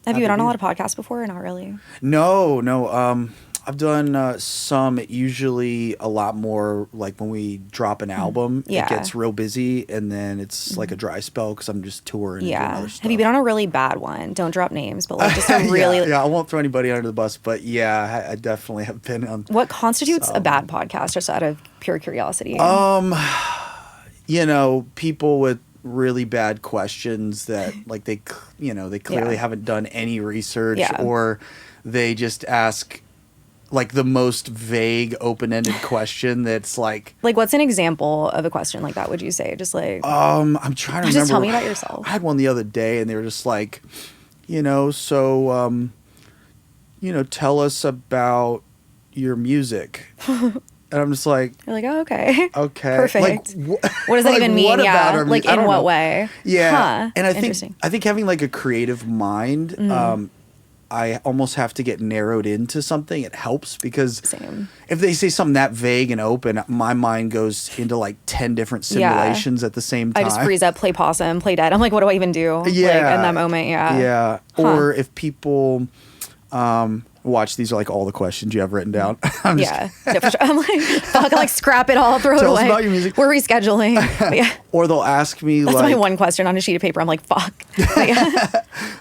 Have you been on a lot of podcasts before or not really? No. I've done some, usually a lot more like when we drop an album, it gets real busy and then it's like a dry spell because I'm just touring and doing other stuff. Have you been on a really bad one? Don't drop names, but like just a really... yeah, I won't throw anybody under the bus, but yeah, I definitely have been on... What constitutes a bad podcast, just out of pure curiosity? You know, people with really bad questions that like they clearly haven't done any research or they just ask like the most vague open-ended question that's like what's an example of a question like that, would you say? Just like I'm trying to remember. Just tell me about yourself. I had one the other day and they were just like, so tell us about your music. And I'm just like, you're like, oh, okay. Perfect. Like, what does that even mean? Yeah, like in what way? Yeah, and I think having like a creative mind, I almost have to get narrowed into something. It helps because if they say something that vague and open, my mind goes into like 10 different simulations at the same time. I just freeze up, play possum, play dead. I'm like, what do I even do? Yeah, like, in that moment. Yeah. Or if people watch, these are like all the questions you have written down. I'm like, fuck, like scrap it all, throw it away. Tell us about your music. We're rescheduling. Or they'll ask me that's my one question on a sheet of paper. I'm like, fuck.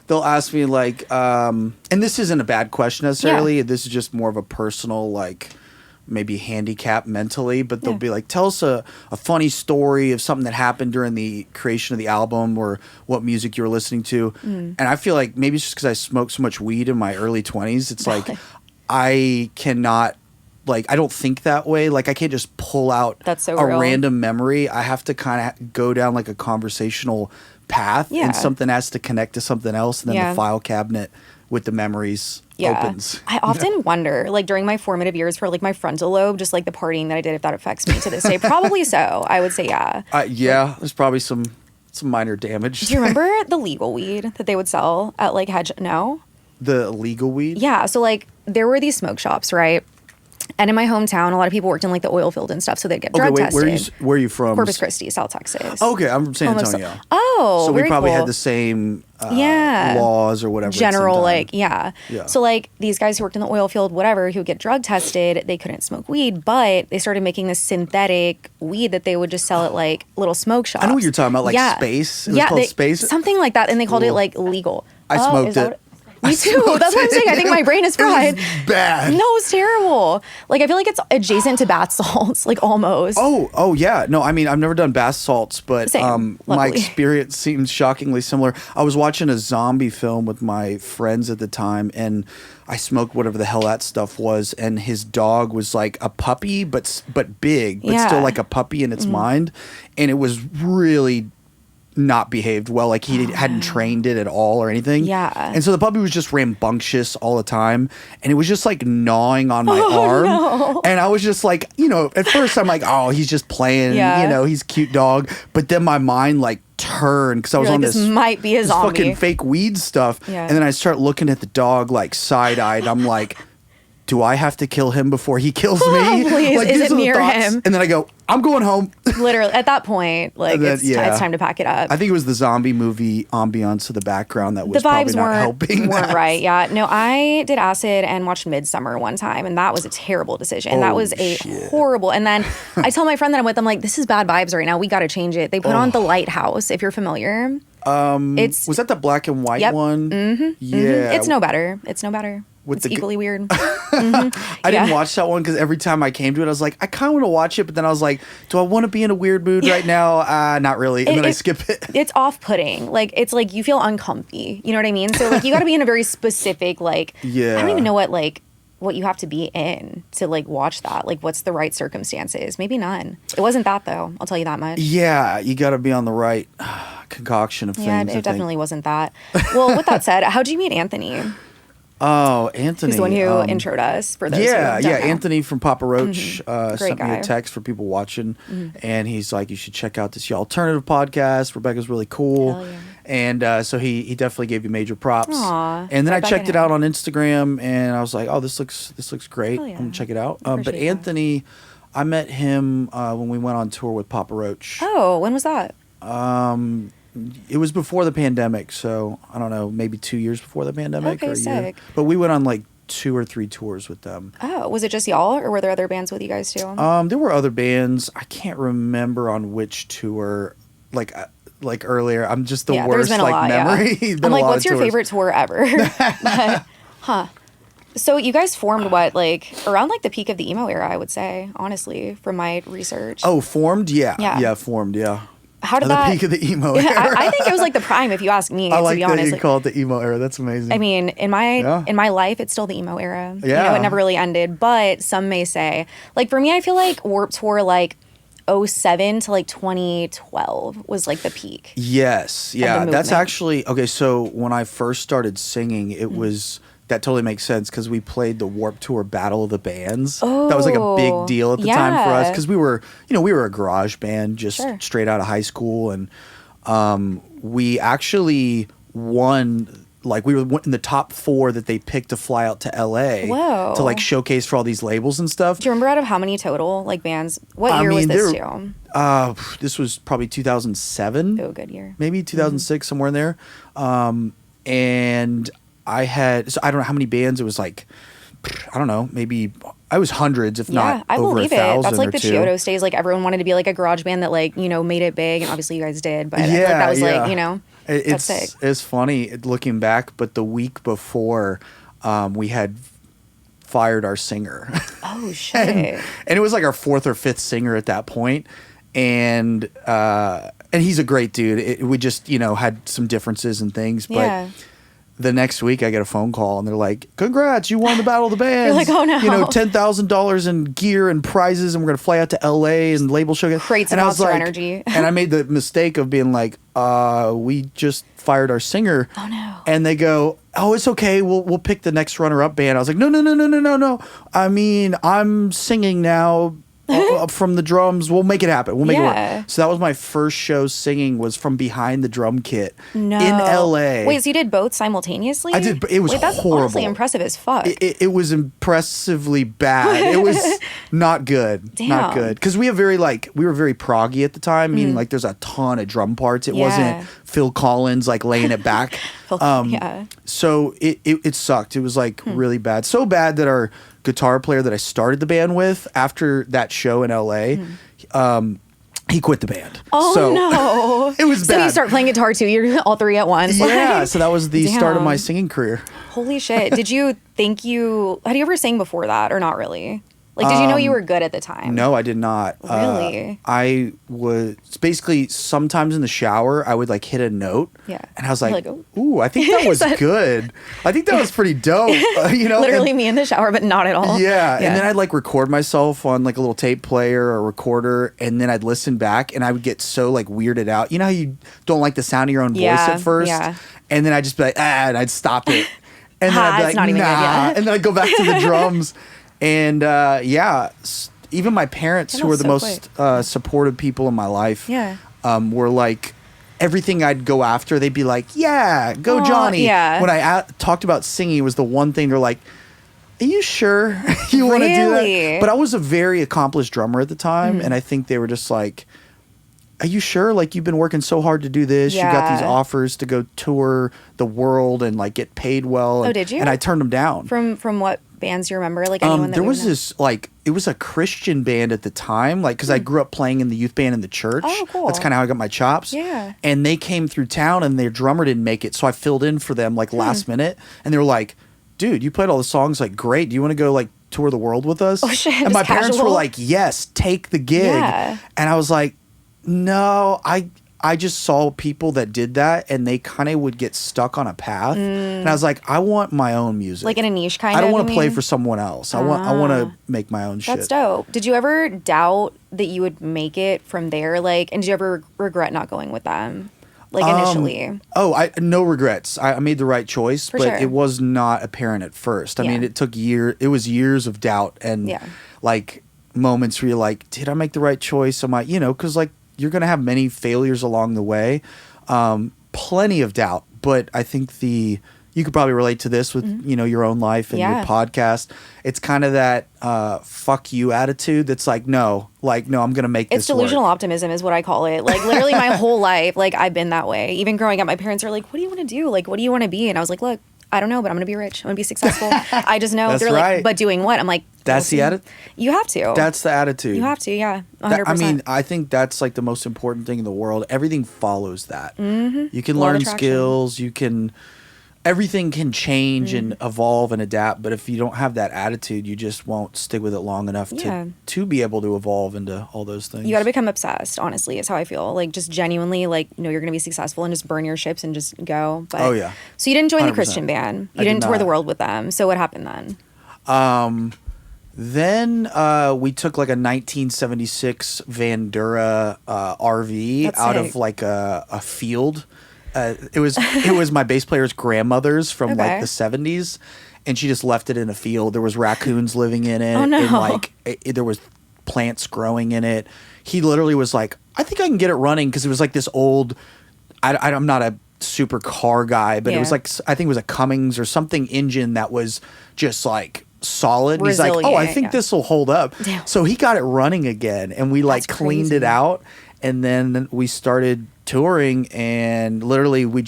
They'll ask me like, and this isn't a bad question necessarily. This is just more of a personal, like maybe handicap mentally, but they'll be like, tell us a funny story of something that happened during the creation of the album or what music you were listening to. And I feel like maybe it's just because I smoked so much weed in my early 20s. It's like, I cannot, like, I don't think that way. Like, I can't just pull out random memory. I have to kind of go down like a conversational path and something has to connect to something else. And then the file cabinet with the memories opens. I often wonder, like during my formative years for like my frontal lobe, just like the partying that I did, if that affects me to this day. Probably so. I would say there's probably some minor damage. Do you remember the legal weed that they would sell at like the legal weed? Yeah. So like there were these smoke shops, right? And in my hometown, a lot of people worked in like the oil field and stuff, so they'd get drug tested. Where are you from? Corpus Christi, South Texas. Okay, I'm from San Antonio. So we probably had the same laws or whatever. General, So like these guys who worked in the oil field, whatever, who would get drug tested, they couldn't smoke weed, but they started making this synthetic weed that they would just sell at like little smoke shops. I know what you're talking about, like Space. It was called Space. Something like that, and they called it like legal. I smoked it. Me too. That's what I'm saying. I think my brain is fried. It was bad. No, it's terrible. Like, I feel like it's adjacent to bath salts, like almost. Oh yeah. No, I mean, I've never done bath salts, but my experience seems shockingly similar. I was watching a zombie film with my friends at the time, and I smoked whatever the hell that stuff was, and his dog was like a puppy, but big, but still like a puppy in its mind, and it was really not behaved well, like he hadn't trained it at all or anything. And so the puppy was just rambunctious all the time, and it was just like gnawing on my arm. No. And I was just like, at first I'm like, oh, he's just playing, he's a cute dog. But then my mind like turned because I was on this might be a zombie. Fucking fake weed stuff. And then I start looking at the dog like side-eyed. I'm like, do I have to kill him before he kills me? Please, like, is it near him? And then I go, I'm going home. Literally, at that point, like, it's time to pack it up. I think it was the zombie movie ambiance of the background that was probably not helping. Weren't right, yeah. No, I did acid and watched Midsummer one time, and that was a terrible decision. That was horrible. And then I tell my friend that I'm with, I'm like, this is bad vibes right now. We got to change it. They put on The Lighthouse, if you're familiar. Was that the black and white one? Mm-hmm. Yeah. It's no better. It's equally weird. I didn't watch that one because every time I came to it, I was like, I kind of want to watch it, but then I was like, do I want to be in a weird mood right now? Not really. And then I skip it. It's off-putting. Like, it's like you feel uncomfy. You know what I mean? So, like, you got to be in a very specific, like, I don't even know what you have to be in to, like, watch that. Like, what's the right circumstances? Maybe none. It wasn't that, though. I'll tell you that much. Yeah, you got to be on the right concoction of things. Yeah, it definitely wasn't that. Well, with that said, how'd you meet Anthony? Oh, Anthony. He's the one who introed us for those who don't know. Anthony from Papa Roach sent me a text for people watching, and he's like, you should check out this Yallternative podcast. Rebecca's really cool. Hell yeah. And so he definitely gave you major props. Aw, and then I right back checked at it out him. on Instagram, and I was like, oh, this looks great. Hell yeah. I'm gonna check it out. But Appreciate that. Anthony, I met him when we went on tour with Papa Roach. Oh, when was that? It was before the pandemic, so I don't know, maybe 2 years before the pandemic Okay, or a year. sick. But we went on like 2 or 3 tours with them. Oh, was it just y'all, or were there other bands with you guys too? There were other bands. I can't remember on which tour. Like earlier, I'm just the Yeah, worst there's been a lot, memory. yeah. Been I'm a like, lot what's of your tours. favorite tour ever? But, huh. So you guys formed what, like, around like the peak of the emo era, I would say, honestly, from my research. Oh, formed? Yeah. Yeah. Yeah, formed, yeah. How did the that? peak of the emo Yeah, era. I think it was like the prime, if you ask me. I to like be that honest, you like, call it the emo era. That's amazing. I mean, in my life, it's still the emo era. You Yeah. know, it never really ended. But some may say, like for me, I feel like Warped Tour, like 07 to like 2012 was like the peak. Yes. Yeah. movement. That's actually okay. So when I first started singing, it was that totally makes sense because we played the Warped Tour Battle of the Bands. That was like a big deal at the time for us yeah. because we were a garage band just Sure. straight out of high school, and we actually won. Like we were in the top 4 that they picked to fly out to LA Whoa. to like showcase for all these labels and stuff. Do you remember out of how many total like bands? What year was this to? This was probably 2007. Oh, good year. Maybe 2006, somewhere in there. And I don't know how many bands. It was like, I don't know, maybe I was hundreds, if Yeah, not I over believe 1,000 it. That's like or the two. Chiodo days. Like everyone wanted to be like a garage band that like, you know, made it big, and obviously you guys did. But I feel like that was like, you know, that's sick. It's funny looking back, but the week before, we had fired our singer. Oh shit. and it was like our 4th or 5th singer at that point. And he's a great dude. We just, you know, had some differences and things, but Yeah. the next week I get a phone call and they're like, congrats, you won the Battle of the Bands. You're like, oh no. You know, $10,000 in gear and prizes, and we're going to fly out to LA and label show. Create some and I was Monster like, energy. And I made the mistake of being like, we just fired our singer. Oh no. And they go, oh, it's okay. We'll pick the next runner-up band. I was like, no. I mean, I'm singing now. From the drums, we'll make it happen. We'll make it work. So that was my first show singing, was from behind the drum kit in LA. Wait, so you did both simsimultaneously? I did. It was that's horrible. honestly impressive as fuck. It was impressively bad. It was not good. Damn. Not good. Because we were very proggy at the time, meaning like there's a ton of drum parts. It wasn't Phil Collins like laying it back. Yeah. So it sucked. It was like really bad. So bad that our guitar player that I started the band with after that show in LA, he quit the band. Oh so, no. It was bad. So you start playing guitar too. You're all 3 at once. Yeah, Like, so that was the start of my damn. singing career. Holy shit. Had you ever sang before that or not really? Like, did you know you were good at the time? No, I did not. Really? I was basically sometimes in the shower, I would like hit a note. Yeah. And I was like, You're like, ooh, I think that was good. I think that was pretty dope. You know, Literally and, me in the shower, but not at all. yeah. And then I'd like record myself on like a little tape player or recorder, and then I'd listen back, and I would get so like weirded out. You know how you don't like the sound of your own voice at first? Yeah. And then I'd just be like, and I'd stop it. And then I'd be it's like, not even good, yeah. And then I'd go back to the drums. And even my parents, who were the most supportive people in my life, were like, everything I'd go after, they'd be like, yeah, go Johnny. Yeah. When I talked about singing, it was the one thing they're like, are you sure you want to do that? But I was a very accomplished drummer at the time, and I think they were just like, are you sure? Like, you've been working so hard to do this. Yeah. You got these offers to go tour the world and like get paid well. And, did you? And I turned them down. From what bands do you remember? Like anyone that there we was would know? this like, it was a Christian band at the time, like, because I grew up playing in the youth band in the church. Oh, cool. That's kind of how I got my chops. Yeah. And they came through town, and their drummer didn't make it, so I filled in for them like last minute, and they were like, dude, you played all the songs, like, great. Do you want to go like tour the world with us? Oh shit. And my parents were casual. like, yes, take the gig. Yeah. And I was like, no, I just saw people that did that, and they kind of would get stuck on a path. And I was like, I want my own music. Like in a niche kind of. I don't want you to play mean? for someone else. I want to make my own shit. That's dope. Did you ever doubt that you would make it from there? Like, and did you ever regret not going with them? Like initially? No regrets. I made the right choice, but sure. it was not apparent at first. I mean, it took years. It was years of doubt and like moments where you're like, did I make the right choice? Am I, because like you're gonna have many failures along the way. plenty of doubt, but I think you could probably relate to this with, your own life and your podcast. It's kind of that fuck you attitude that's like, no, I'm going to make this It's delusional work. optimism is what I call it. Like, literally my whole life, like, I've been that way. Even growing up, my parents are like, what do you want to do? Like, what do you want to be? And I was like, look, I don't know, but I'm going to be rich. I'm going to be successful. I just know. That's They're right. like, but doing what? I'm like, that's the attitude? You have to. That's the attitude. You have to, yeah. 100%. I think that's like the most important thing in the world. Everything follows that. Mm-hmm. You can learn skills. Everything can change and evolve and adapt. But if you don't have that attitude, you just won't stick with it long enough to be able to evolve into all those things. You got to become obsessed, honestly, is how I feel. Like, just genuinely, like, you're going to be successful and just burn your ships and just go. But, oh, yeah. So you didn't join 100%. the Christian band. You didn't tour the world with them. So what happened then? Then we took like a 1976 Vandura RV out of like a field. It was my bass player's grandmother's from like the 70s, and she just left it in a field. There was raccoons living in it, and like there was plants growing in it. He literally was like, I think I can get it running, because it was like this old. I'm not a super car guy, but it was like, I think it was a Cummins or something engine that was just like solid. Resilient, he's like, oh, I think this will hold up. Damn. So he got it running again, and we like cleaned it out, and then we started touring, and literally we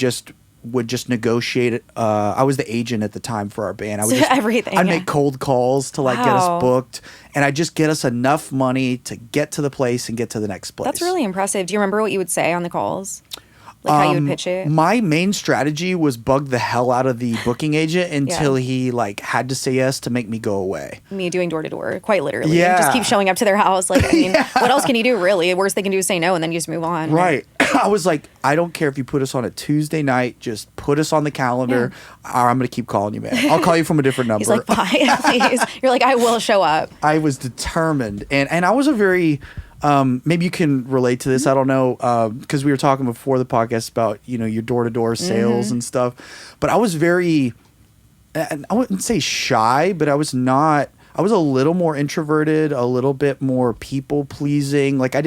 would just negotiate it. I was the agent at the time for our band. I would just everything. I'd make cold calls to like get us booked, and I'd just get us enough money to get to the place and get to the next place. That's really impressive. Do you remember what you would say on the calls? Like how you would pitch it? My main strategy was bug the hell out of the booking agent until he like had to say yes to make me go away. Me doing door to door, quite literally. Yeah. Just keep showing up to their house. Like, I mean, what else can you do, really? The worst they can do is say no, and then you just move on. Right. I was like, I don't care if you put us on a Tuesday night, just put us on the calendar, or I'm going to keep calling you, man. I'll call you from a different number. He's like, bye, please. You're like, I will show up. I was determined. And I was a very... maybe you can relate to this. I don't know, because we were talking before the podcast about, your door-to-door sales and stuff. But I was very, I wouldn't say shy, but I was a little more introverted, a little bit more people-pleasing. Like, I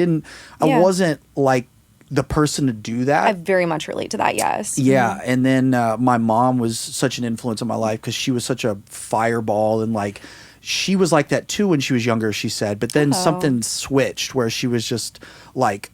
wasn't like the person to do that. I very much relate to that, yes. Yeah, and then my mom was such an influence on my life, because she was such a fireball, and like... She was like that too when she was younger, she said. But then something switched where she was just like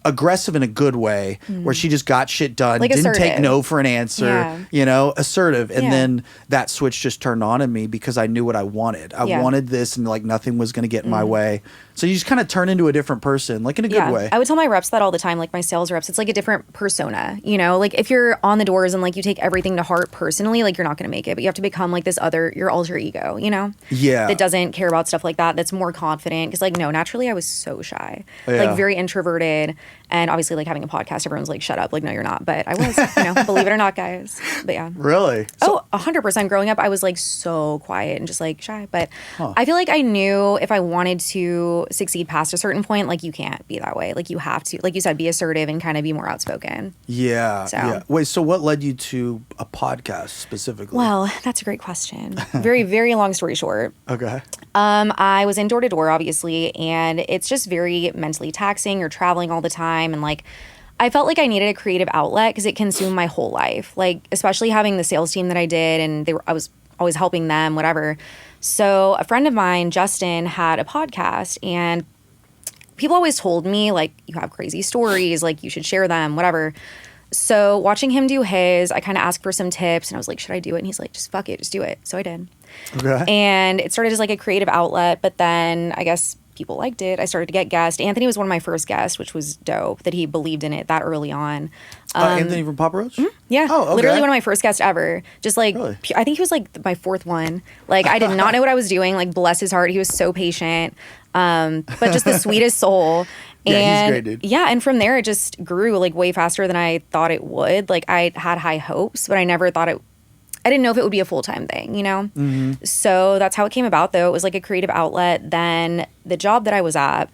aggressive in a good way, where she just got shit done, like didn't assertive. take no for an answer, assertive. And then that switch just turned on in me, because I knew what I wanted. I wanted this, and like nothing was going to get in my way. So you just kind of turn into a different person, like in a good way. I would tell my reps that all the time, like my sales reps. It's like a different persona, Like if you're on the doors and like you take everything to heart personally, like you're not going to make it. But you have to become like this your alter ego, Yeah. That doesn't care about stuff like that. That's more confident. Because like, no, naturally I was so shy. Like very introverted. And obviously like having a podcast, everyone's like, shut up. Like, no, you're not. But I was, believe it or not, guys. But yeah. Really? So, 100%. Growing up, I was like so quiet and just like shy. But I feel like I knew if I wanted to succeed past a certain point, like you can't be that way. Like you have to, like you said, be assertive and kind of be more outspoken. Yeah. Yeah. Wait, so what led you to a podcast specifically? Well, that's a great question. Very, very long story short. Okay. I was in door to door, obviously, and it's just very mentally taxing. You're traveling all the time, and like I felt like I needed a creative outlet because it consumed my whole life. Like especially having the sales team that I did, and I was always helping them, whatever. So a friend of mine, Justin, had a podcast, and people always told me like, you have crazy stories, like you should share them, whatever. So watching him do his, I kind of asked for some tips, and I was like, should I do it? And he's like, just fuck it, just do it. So I did. Okay. And it started as like a creative outlet, but then I guess people liked it. I started to get guests. Anthony was one of my first guests, which was dope that he believed in it that early on. Anthony from Papa Roach? Mm-hmm. Yeah. Oh, okay. Literally one of my first guests ever. Just like, really? I think he was like my fourth one. Like I did not know what I was doing. Like bless his heart. He was so patient. But just the sweetest soul. Yeah, he's great, dude. Yeah, and from there it just grew like way faster than I thought it would. Like I had high hopes, but I never thought I didn't know if it would be a full-time thing, Mm-hmm. So that's how it came about, though. It was like a creative outlet. Then the job that I was at,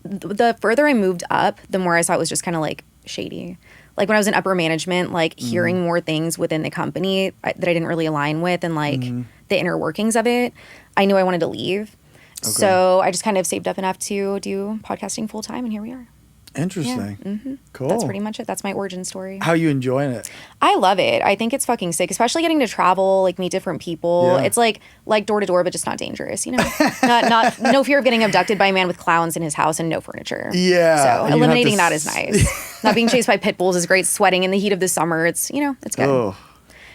the further I moved up, the more I saw it was just kind of like shady. Like when I was in upper management, like hearing more things within the company that I didn't really align with, and like the inner workings of it, I knew I wanted to leave. Okay. So I just kind of saved up enough to do podcasting full-time, and here we are. Interesting. Yeah. Cool. That's pretty much it. That's my origin story. How are you enjoying it? I love it. I think it's fucking sick, especially getting to travel, like meet different people. Yeah. It's like door to door, but just not dangerous, you know? not no fear of getting abducted by a man with clowns in his house and no furniture. Yeah. So eliminating that is nice. Not being chased by pit bulls is great. Sweating in the heat of the summer, it's it's good. Oh,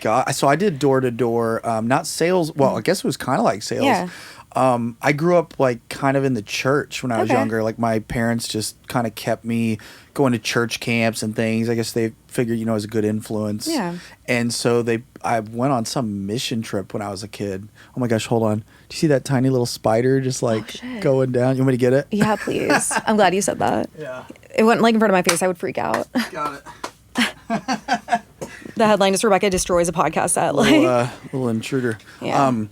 God. So I did door to door, not sales. Well, I guess it was kind of like sales. Yeah. I grew up like kind of in the church when I was younger. Like my parents just kind of kept me going to church camps and things. I guess they figured, it was a good influence. Yeah. And so I went on some mission trip when I was a kid. Oh my gosh, hold on. Do you see that tiny little spider just like going down? You want me to get it? Yeah, please. I'm glad you said that. Yeah. It went like in front of my face. I would freak out. Got it. The headline is Rebecca destroys a podcast set. Little intruder. Yeah.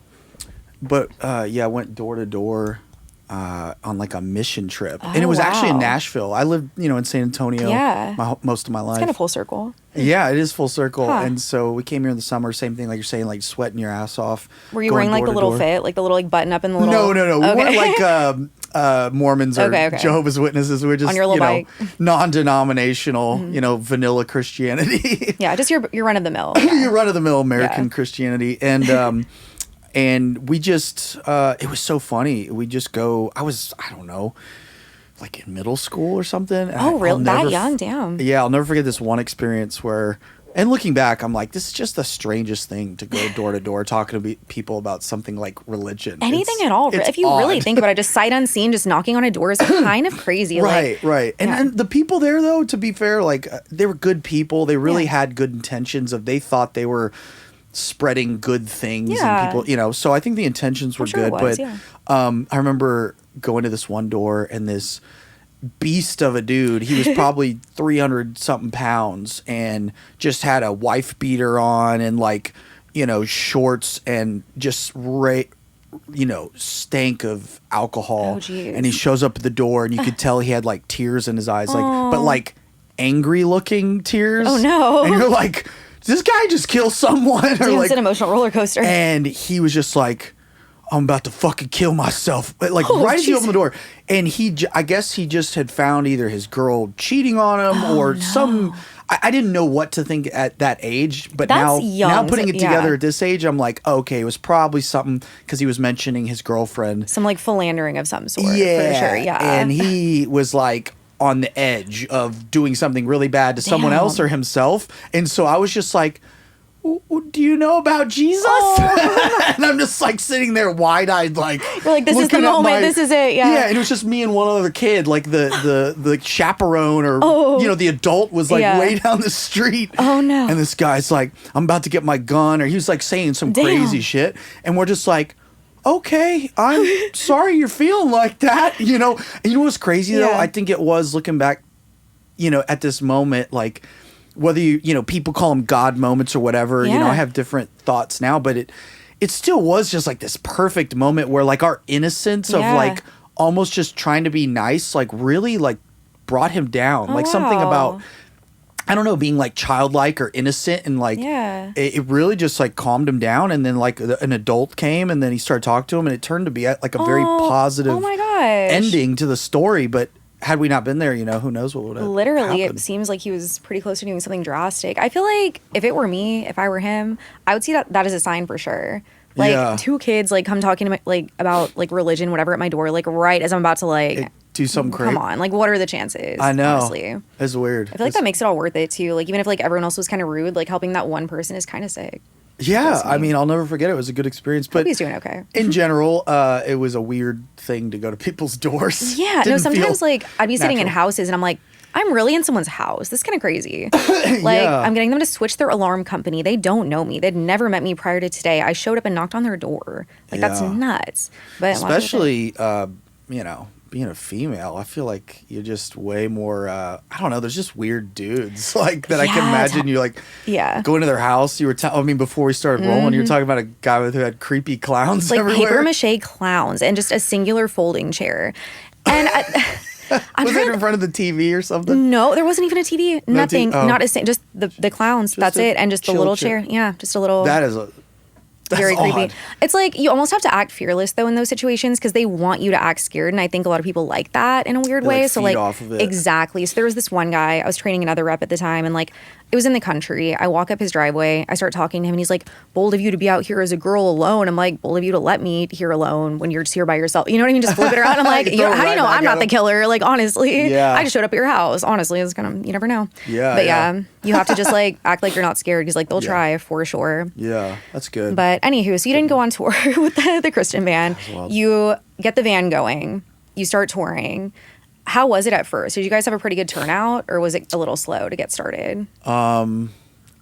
I went door to door on like a mission trip, and it was actually in Nashville. I lived, in San Antonio. Most of my life. It's kind of full circle. Yeah, it is full circle. And so we came here in the summer. Same thing, like you're saying, like sweating your ass off. Were you wearing like the little fit, like the little like button up in the little? No. We weren't like Mormons or Jehovah's Witnesses. We were just on your little bike. Non-denominational, vanilla Christianity. Yeah, just your run of the mill. Your run of the mill American Christianity, and. And we just, it was so funny. We just go, I don't know, like in middle school or something. Oh, really? That young? Damn. Yeah, I'll never forget this one experience where, and looking back, I'm like, this is just the strangest thing to go door to door talking to people about something like religion. Anything at all. If you really think about it, just sight unseen, just knocking on a door is kind of crazy. Right. And the people there, though, to be fair, like, they were good people. They really had good intentions they thought they were spreading good things and people, so I think the intentions were good, but I remember going to this one door and this beast of a dude, he was probably 300 something pounds and just had a wife beater on and like, shorts and just stank of alcohol. And he shows up at the door and you could tell he had like tears in his eyes, but like angry looking tears. Oh no. And you're like, this guy just kill someone? It's an emotional roller coaster. And he was just like, I'm about to fucking kill myself. But like right as he opened the door. And I guess he just had found either his girl cheating on him or some... I didn't know what to think at that age. But That's now putting it together at this age, I'm like, okay, it was probably something because he was mentioning his girlfriend. Some like philandering of some sort. Yeah. For sure, yeah. And he was like... on the edge of doing something really bad to someone else or himself. And so I was just like, do you know about Jesus? And I'm just like sitting there wide-eyed like... You're like, this is the moment, this is it, Yeah, and it was just me and one other kid, like the chaperone or, the adult was like way down the street. Oh, no. And this guy's like, I'm about to get my gun, or he was like saying some crazy shit. And we're just like... okay, I'm sorry you're feeling like that, And you know what's crazy, though? I think it was, looking back, at this moment, like, whether people call them God moments or whatever, I have different thoughts now, but it still was just, like, this perfect moment where, like, our innocence of, like, almost just trying to be nice, like, really, like, brought him down. Like, something about... I don't know, being like childlike or innocent and like it really just like calmed him down, and then like an adult came and then he started talking to him and it turned to be like a very positive ending to the story. But had we not been there, who knows what would have Literally, happened. It seems like he was pretty close to doing something drastic. I feel like if it were me, if I were him, I would see that as a sign for sure. Like two kids like come talking to me like about like religion, whatever, at my door, like right as I'm about to like do something crazy. Come on, like what are the chances? I know. Honestly, it's weird. I feel like that makes it all worth it too. Like even if like everyone else was kind of rude, like helping that one person is kind of sick. Yeah, I mean, I'll never forget it. It was a good experience. But he's doing okay. In general, it was a weird thing to go to people's doors. Yeah, no, sometimes like I'd be sitting in houses and I'm like, I'm really in someone's house. This is kind of crazy. Like, I'm getting them to switch their alarm company. They don't know me. They'd never met me prior to today. I showed up and knocked on their door. Like, that's nuts. But especially, being a female, I feel like you're just way more, I don't know, there's just weird dudes like that. I can imagine you like go into their house. You were, before we started rolling, you were talking about a guy who had creepy clowns like everywhere. Paper mache clowns and just a singular folding chair. And was it in front of the TV or something? No, there wasn't even a TV. Nothing. Not a just the clowns. That's it. And just the little chair. Yeah, just a little. That is Very creepy. odd. It's like you almost have to act fearless though in those situations because they want you to act scared, and I think a lot of people like that in a weird way. So feed off of it. exactly. So there was this one guy, I was training another rep at the time, and like it was in the country. I walk up his driveway, I start talking to him, and he's like, "Bold of you to be out here as a girl alone." I'm like, "Bold of you to let me here alone when you're just here by yourself." You know what I mean? Just flip it around. I'm like, "How do you know I'm not the killer?" Like honestly, I just showed up at your house. Honestly, it's you never know. But you have to just like act like you're not scared because like they'll try for sure. Yeah, that's good. But anywho, so you didn't go on tour with the Christian band. You get the van going. You start touring. How was it at first? Did you guys have a pretty good turnout, or was it a little slow to get started? I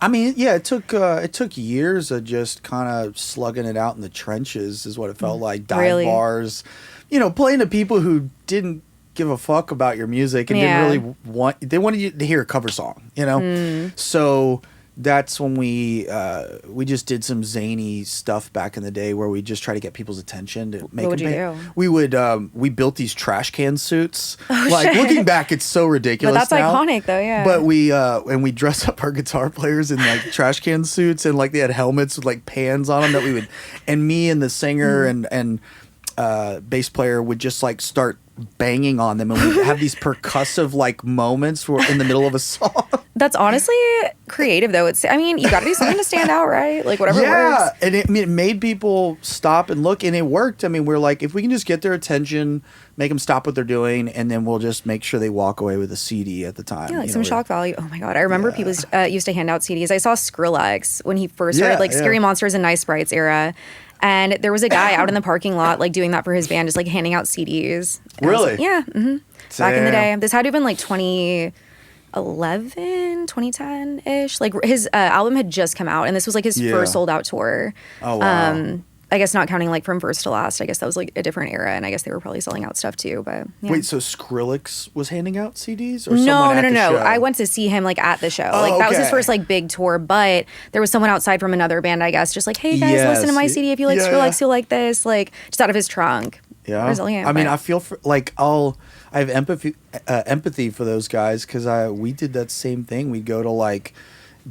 mean, yeah, it took years of just kind of slugging it out in the trenches, is what it felt like. Dive bars, playing to people who didn't give a fuck about your music and didn't really they wanted you to hear a cover song, So that's when we just did some zany stuff back in the day where we just try to get people's attention to make. What would you do? We built these trash can suits. Looking back, it's so ridiculous. But that's now. Iconic though, yeah. But we dressed up our guitar players in like trash can suits, and like they had helmets with like pans on them that we would, and me and the singer and bass player would just like start banging on them, and we'd have these percussive like moments in the middle of a song. That's honestly creative though. You got to do something to stand out, right? Like whatever works. And it made people stop and look, and it worked. I mean, we're like, if we can just get their attention, make them stop what they're doing, and then we'll just make sure they walk away with a CD at the time. Yeah, like some shock value. Oh my God. I remember people used to hand out CDs. I saw Skrillex when he first started Scary Monsters and Nice Sprites era. And there was a guy out in the parking lot, like doing that for his band, just like handing out CDs. And really? Back in the day. This had to have been like 2011, 2010-ish. Like his album had just come out, and this was like his first sold out tour. Oh, wow. I guess not counting like from first to last. I guess that was like a different era, and I guess they were probably selling out stuff too. But yeah. Wait, so Skrillex was handing out CDs, or no? Show? I went to see him like at the show. That was his first like big tour. But there was someone outside from another band, I guess, just like, "Hey guys, listen to my CD. If you like Skrillex, you'll like this." Like just out of his trunk. Yeah, resilient. I mean, I feel for I have empathy for those guys because we did that same thing. We'd go to like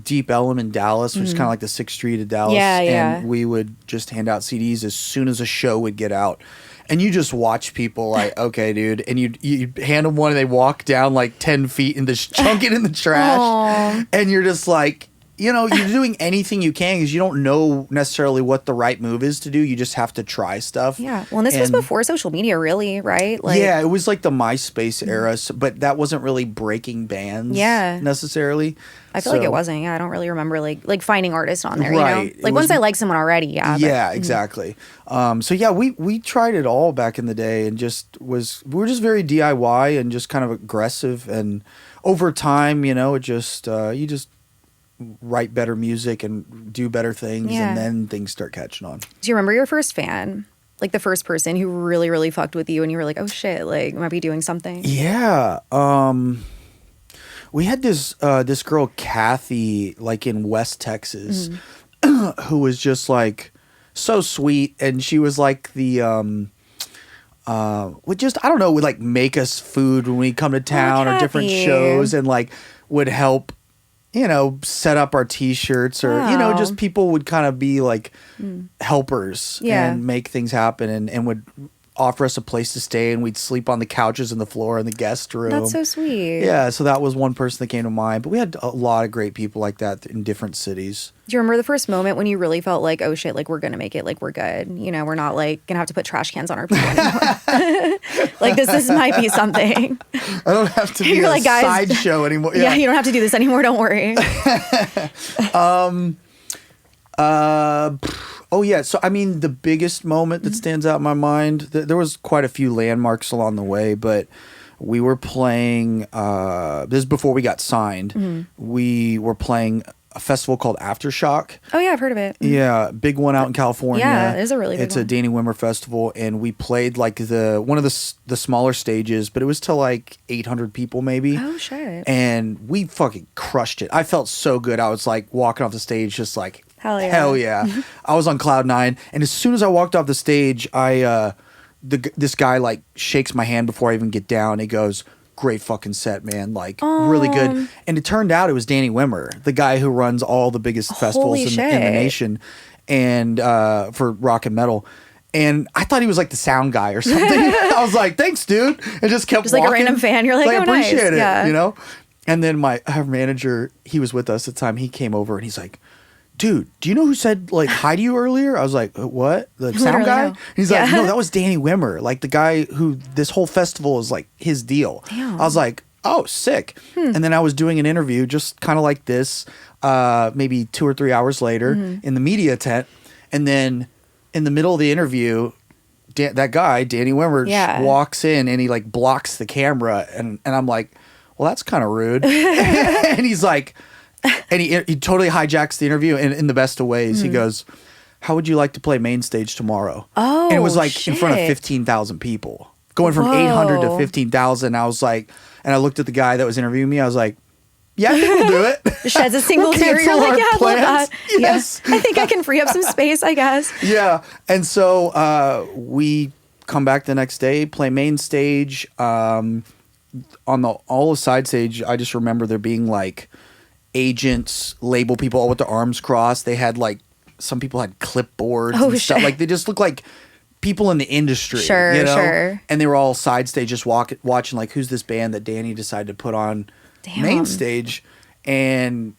Deep Ellum in Dallas, which is kind of like the 6th Street of Dallas. And we would just hand out CDs as soon as a show would get out. And you just watch people like, okay, dude. And you hand them one and they walk down like 10 feet and just chunk it in the trash. Aww. And you're just like, you're doing anything you can because you don't know necessarily what the right move is to do. You just have to try stuff. Yeah. Well, and this was before social media, really, right? It was like the MySpace era, but that wasn't really breaking bands necessarily. I feel like it wasn't. Yeah, I don't really remember like finding artists on there. Right. Like once I like someone already. Yeah. Yeah, exactly. We tried it all back in the day, and we were just very DIY and just kind of aggressive. And over time, it just you just write better music and do better things, and then things start catching on. Do you remember your first fan? Like the first person who really, really fucked with you, and you were like, "Oh shit! Like, I might be doing something." Yeah. We had this girl Kathy, like in West Texas, who was just like so sweet, and she was like the would just would like make us food when we come to town or different shows, and like would help set up our t-shirts, or just people would kind of be like helpers and make things happen, and would offer us a place to stay, and we'd sleep on the couches and the floor in the guest room. That's so sweet. Yeah, so that was one person that came to mind, but we had a lot of great people like that in different cities. Do you remember the first moment when you really felt like, oh shit, like we're gonna make it, like we're good, we're not like gonna have to put trash cans on our people anymore? Like this might be something. I don't have to be a like, sideshow anymore. Yeah, you don't have to do this anymore, don't worry. Oh yeah, so I mean, the biggest moment that stands out in my mind, there was quite a few landmarks along the way, but we were playing, this is before we got signed, we were playing a festival called Aftershock. Oh yeah, I've heard of it. Yeah, big one out in California. Yeah, it is a really big one. It's a Danny Wimmer festival, and we played like one of the smaller stages, but it was to like 800 people maybe. Oh shit. And we fucking crushed it. I felt so good. I was like walking off the stage just like, Hell yeah. I was on cloud 9, and as soon as I walked off the stage, this guy like shakes my hand before I even get down. He goes, great fucking set, man. Like, really good. And it turned out it was Danny Wimmer, the guy who runs all the biggest festivals in the nation, and for rock and metal. And I thought he was like the sound guy or something. I was like, thanks, dude. And just kept walking. Like a random fan. You're like, oh, appreciate nice. it, you know? And then our manager, he was with us at the time. He came over and he's like, dude, do you know who said like hi to you earlier? I was like, what? The sound guy? No. He's like, no, that was Danny Wimmer. Like the guy who this whole festival is like his deal. Damn. I was like, oh, sick. And then I was doing an interview just kind of like this, maybe 2 or 3 hours later in the media tent. And then in the middle of the interview, that guy, Danny Wimmer, walks in and he like blocks the camera. And I'm like, well, that's kind of rude. And he's like, and he totally hijacks the interview in the best of ways. He goes, how would you like to play main stage tomorrow? Oh, and it was like in front of 15,000 people. Going from 800 to 15,000. I was like, and I looked at the guy that was interviewing me. I was like, yeah, I think we'll do it. Sheds a single tear. You're like, yeah, I love that. Yes. Yeah. I think I can free up some space, I guess. Yeah. And so we come back the next day, play main stage. On all the side stage, I just remember there being like agents, label people all with their arms crossed. They had like, some people had clipboards and stuff. Like they just look like people in the industry. Sure, you know? sure. And they were all side stage just watching like, who's this band that Danny decided to put on main stage. And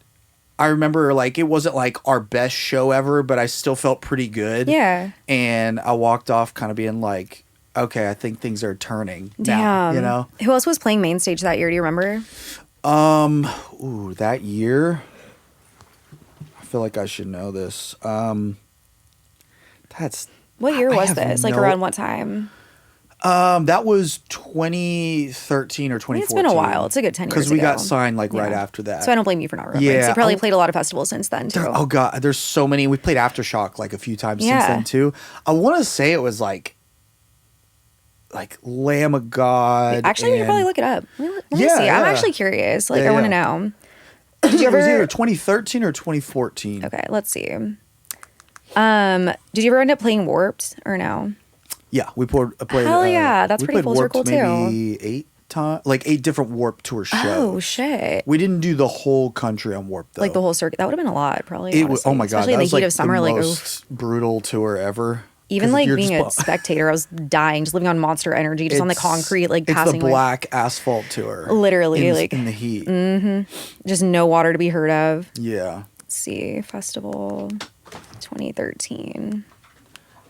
I remember like it wasn't like our best show ever, but I still felt pretty good. Yeah. And I walked off kind of being like, okay, I think things are turning. Damn. Now, you know? Who else was playing main stage that year? Do you remember? That year, I feel like I should know this. What year was this? Like around what time? That was 2013 or 2014. I mean, it's been a while. It's a good 10 years ago. Because we got signed like right after that. So I don't blame you for not remembering. Yeah. So you probably played a lot of festivals since then too. Oh God, there's so many. We played Aftershock like a few times since then too. I want to say it was like Lamb of God. Actually, we could probably look it up. Let me see. I'm actually curious. Like, I want to know. Did you ever? It was either 2013 or 2014. Okay, let's see. Did you ever end up playing Warped or no? Yeah, we played. Hell yeah, that's pretty full circle too. Maybe 8 times, like 8 different Warped Tour shows. Oh shit! We didn't do the whole country on Warped though. Like the whole circuit. That would have been a lot, probably. It was. Oh my god! Especially in the heat like of summer, the like most brutal tour ever. Even like being a spectator, I was dying, just living on Monster Energy, just on the concrete, like passing. It's the black asphalt tour. Literally, like in the heat. Just no water to be heard of. Yeah. Let's see, festival, 2013.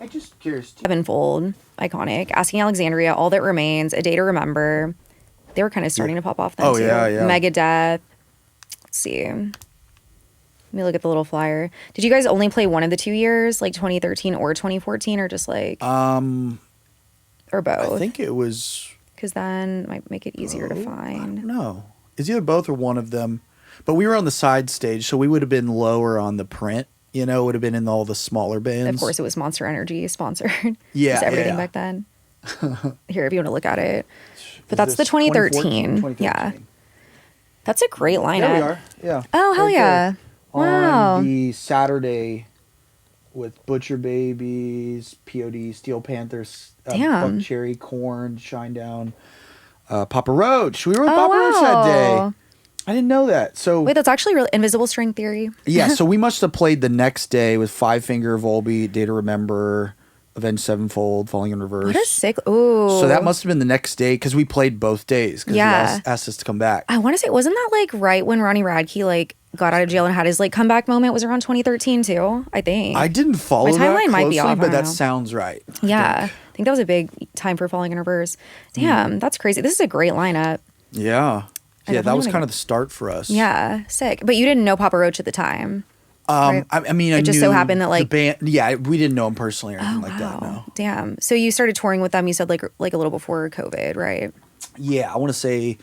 I'm just curious. Sevenfold, iconic. Asking Alexandria, All That Remains, A Day to Remember. They were kind of starting to pop off then too. Yeah. Megadeth. Let's see. Let me look at the little flyer. Did you guys only play one of the 2 years, like 2013 or 2014, or just like or both? I think it was, because then might make it easier to find. I don't know. It's either both or one of them. But we were on the side stage, so we would have been lower on the print. You know, it would have been in all the smaller bands. Of course, it was Monster Energy sponsored. Yeah, just everything back then. Here, if you want to look at it. But that's the 2013. Yeah. That's a great lineup. There we are. Yeah. Oh, hell yeah. Wow. On the Saturday with Butcher Babies, POD, Steel Panthers, Buck Cherry, Corn, Shinedown, Papa Roach. We were with Papa Roach that day. I didn't know that. So wait, that's actually real. Invisible String Theory. Yeah, so we must have played the next day with Five Finger, Volbeat, Day to Remember, Avenged Sevenfold, Falling in Reverse. What a sick. Ooh. So that must have been the next day because we played both days because he asked us to come back. I want to say, wasn't that like right when Ronnie Radke like got out of jail and had his like comeback moment? Was around 2013 too, I think. I didn't follow my timeline might be off, but that sounds right. Yeah. I think that was a big time for Falling in Reverse. Damn, that's crazy. This is a great lineup. Yeah. Yeah, that was kind of the start for us. Yeah, sick. But you didn't know Papa Roach at the time. Right? I mean, it just so happened that like the band. Yeah, we didn't know him personally or anything like that. No. Damn. So you started touring with them. You said like a little before COVID, right? Yeah, I want to say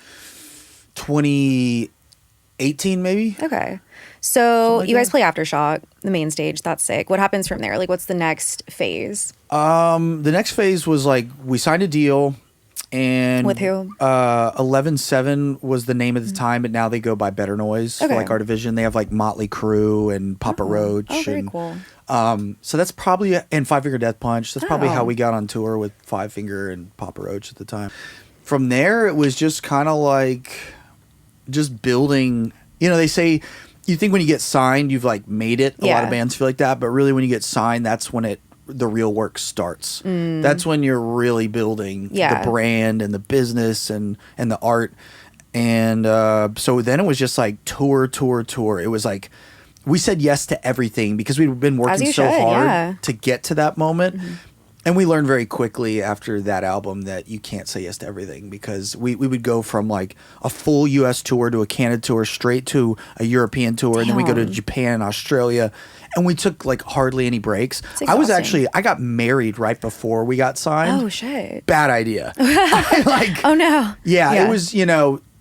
2018 maybe. Okay. So you guys play Aftershock, the main stage. That's sick. What happens from there? Like, what's the next phase? The next phase was like we signed a deal. And with who? 11-7 was the name at the time, but now they go by Better Noise for like our division. They have like Motley Crue and Papa Roach. Oh, very cool. So that's probably, and Five Finger Death Punch. That's probably how we got on tour with Five Finger and Papa Roach at the time. from there, it was just kind of like just building. They say you think when you get signed, you've like made it. A lot of bands feel like that, but really when you get signed, that's when the real work starts. That's when you're really building the brand and the business and the art. And so then it was just like tour. It was like we said yes to everything because we'd been working so hard to get to that moment. And we learned very quickly after that album that you can't say yes to everything, because we would go from like a full US tour to a Canada tour straight to a European tour. And then we go to Japan and Australia. And we took like hardly any breaks. I got married right before we got signed. Oh, shit. Bad idea. Oh, no. Yeah, it was,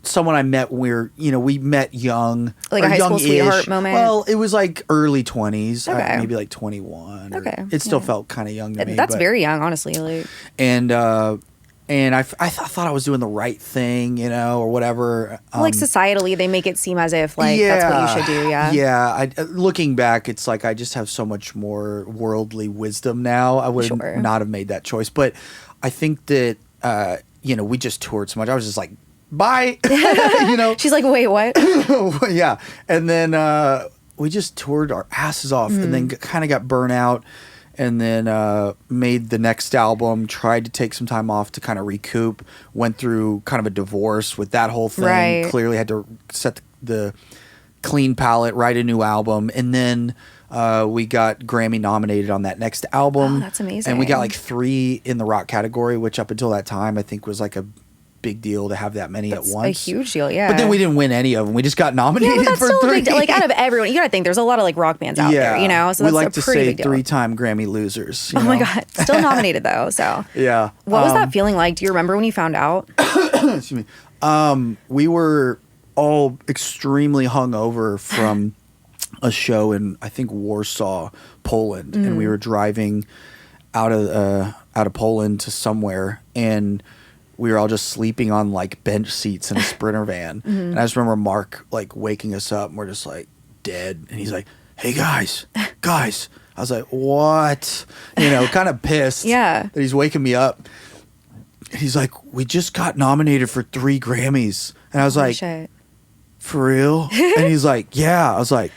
someone I met when we met young. Like a high school sweetheart moment? Well, it was like early 20s, Okay. maybe like 21. Okay. It still felt kind of young to me. That's very young, honestly. Like. And I thought I was doing the right thing, or whatever. Like societally, they make it seem as if like that's what you should do. Yeah. Yeah. Looking back, it's like I just have so much more worldly wisdom now. I would not have made that choice. But I think that, we just toured so much. I was just like, bye. She's like, wait, what? Yeah. And then we just toured our asses off and then kind of got burnt out. And then made the next album, tried to take some time off to kind of recoup, went through kind of a divorce with that whole thing. Right. Clearly had to set the clean palette, write a new album. And then we got Grammy nominated on that next album. Oh, that's amazing. And we got like 3 in the rock category, which up until that time I think was like a big deal to have that many at once. A huge deal, yeah. But then we didn't win any of them. We just got nominated that's for still 3. A big deal. Like out of everyone, you gotta think there's a lot of like rock bands out there, So we that's like to a pretty say big deal. 3-time Grammy losers. Oh my God, still nominated though. So yeah. What was that feeling like? Do you remember when you found out? Excuse me. We were all extremely hungover from a show in I think Warsaw, Poland, and we were driving out of Poland to somewhere, and we were all just sleeping on like bench seats in a Sprinter van. And I just remember Mark like waking us up and we're just like dead. And he's like, hey guys. I was like, what? Kind of pissed that he's waking me up. And he's like, we just got nominated for 3 Grammys. And I was like, shit. For real? And he's like, yeah. I was like,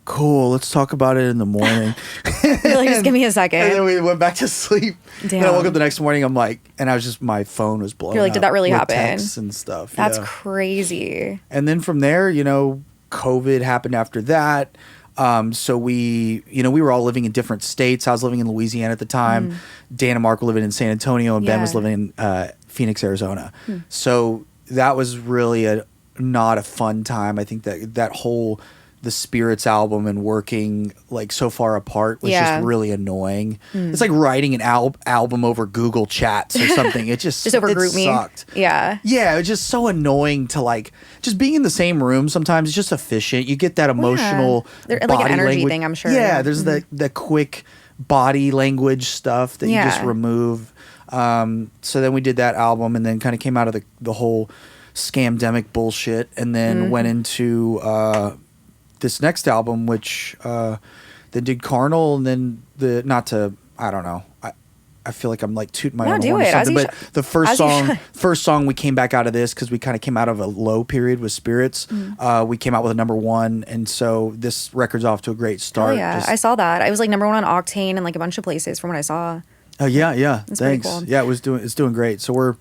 cool, let's talk about it in the morning. You're like, just give me a second. And then we went back to sleep. Damn. Then I woke up the next morning, I'm like, and I was just, my phone was blowing up. You're like, did that really with happen? Texts and stuff. That's crazy. And then from there, COVID happened after that. So we were all living in different states. I was living in Louisiana at the time. Dan and Mark were living in San Antonio, and Ben was living in Phoenix, Arizona. So that was really not a fun time. I think that whole the Spirits album and working like so far apart was just really annoying. It's like writing an album over Google Chats or something. It just over GroupMe. Sucked. Yeah, it was just so annoying to like just being in the same room. Sometimes it's just efficient. You get that emotional like body an energy language. thing. I'm sure. Yeah, there's the quick body language stuff that you just remove. So then we did that album, and then kind of came out of the whole scamdemic bullshit, and then went into this next album, which then did Carnal, and then I don't know. I feel like I'm like tooting my own horn or something. But the first song we came back out of this because we kind of came out of a low period with Spirits. We came out with a #1, and so this record's off to a great start. Oh yeah, I saw that. I was like #1 on Octane and like a bunch of places from what I saw. Oh yeah. That's Thanks. cool. Yeah, it's doing great. So we're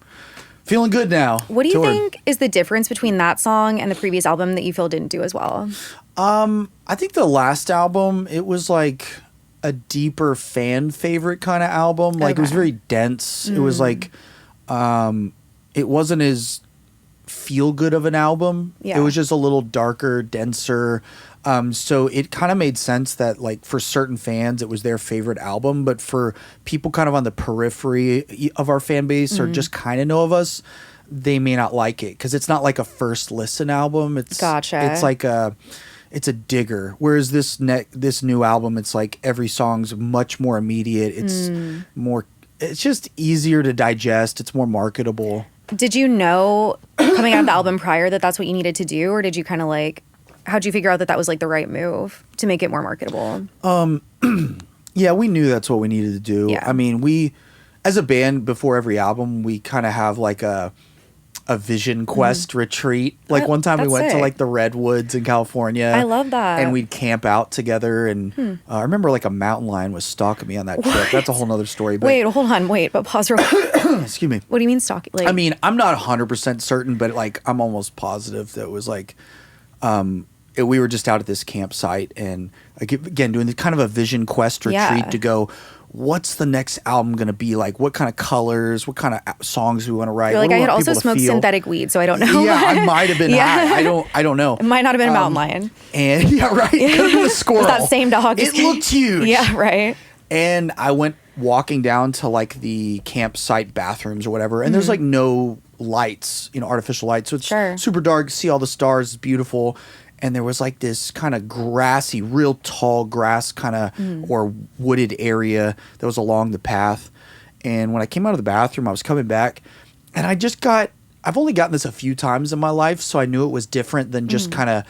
feeling good now. What do you think is the difference between that song and the previous album that you feel didn't do as well? I think the last album, it was like a deeper fan favorite kind of album. Like it was very dense. It was like it wasn't as feel good of an album. Yeah. It was just a little darker, denser. So it kind of made sense that like for certain fans it was their favorite album, but for people kind of on the periphery of our fan base or just kind of know of us, they may not like it because it's not like a first listen album. It's like it's a digger. Whereas this new album, it's like every song's much more immediate. It's just easier to digest. It's more marketable. Did you know coming out of the album prior that that's what you needed to do, or did you kind of like? How'd you figure out that was like the right move to make it more marketable? Yeah, we knew that's what we needed to do. Yeah. I mean, we, as a band, before every album, we kind of have like a vision quest retreat. Like one time we went to like the redwoods in California. I love that. And we'd camp out together. And I remember like a mountain lion was stalking me on that trip. That's a whole nother story. But But pause real quick. excuse me. What do you mean stalking? Like, I mean, I'm not 100% certain, but like I'm almost positive that it was like we were just out at this campsite and again doing kind of a vision quest retreat to go, what's the next album going to be like? What kind of colors? What kind of songs we want to write? Like I had also smoked synthetic weed, so I don't know. Yeah, I might have been high. I don't know. It might not have been a mountain lion. And yeah, right. It could have been a squirrel. That same dog. It looked huge. Yeah, right. And I went walking down to like the campsite bathrooms or whatever, and there's like no lights, artificial lights. So it's super dark. See all the stars. It's beautiful. And there was like this kind of grassy, real tall grass kind of or wooded area that was along the path. And when I came out of the bathroom, I was coming back and I've only gotten this a few times in my life. So I knew it was different than just kind of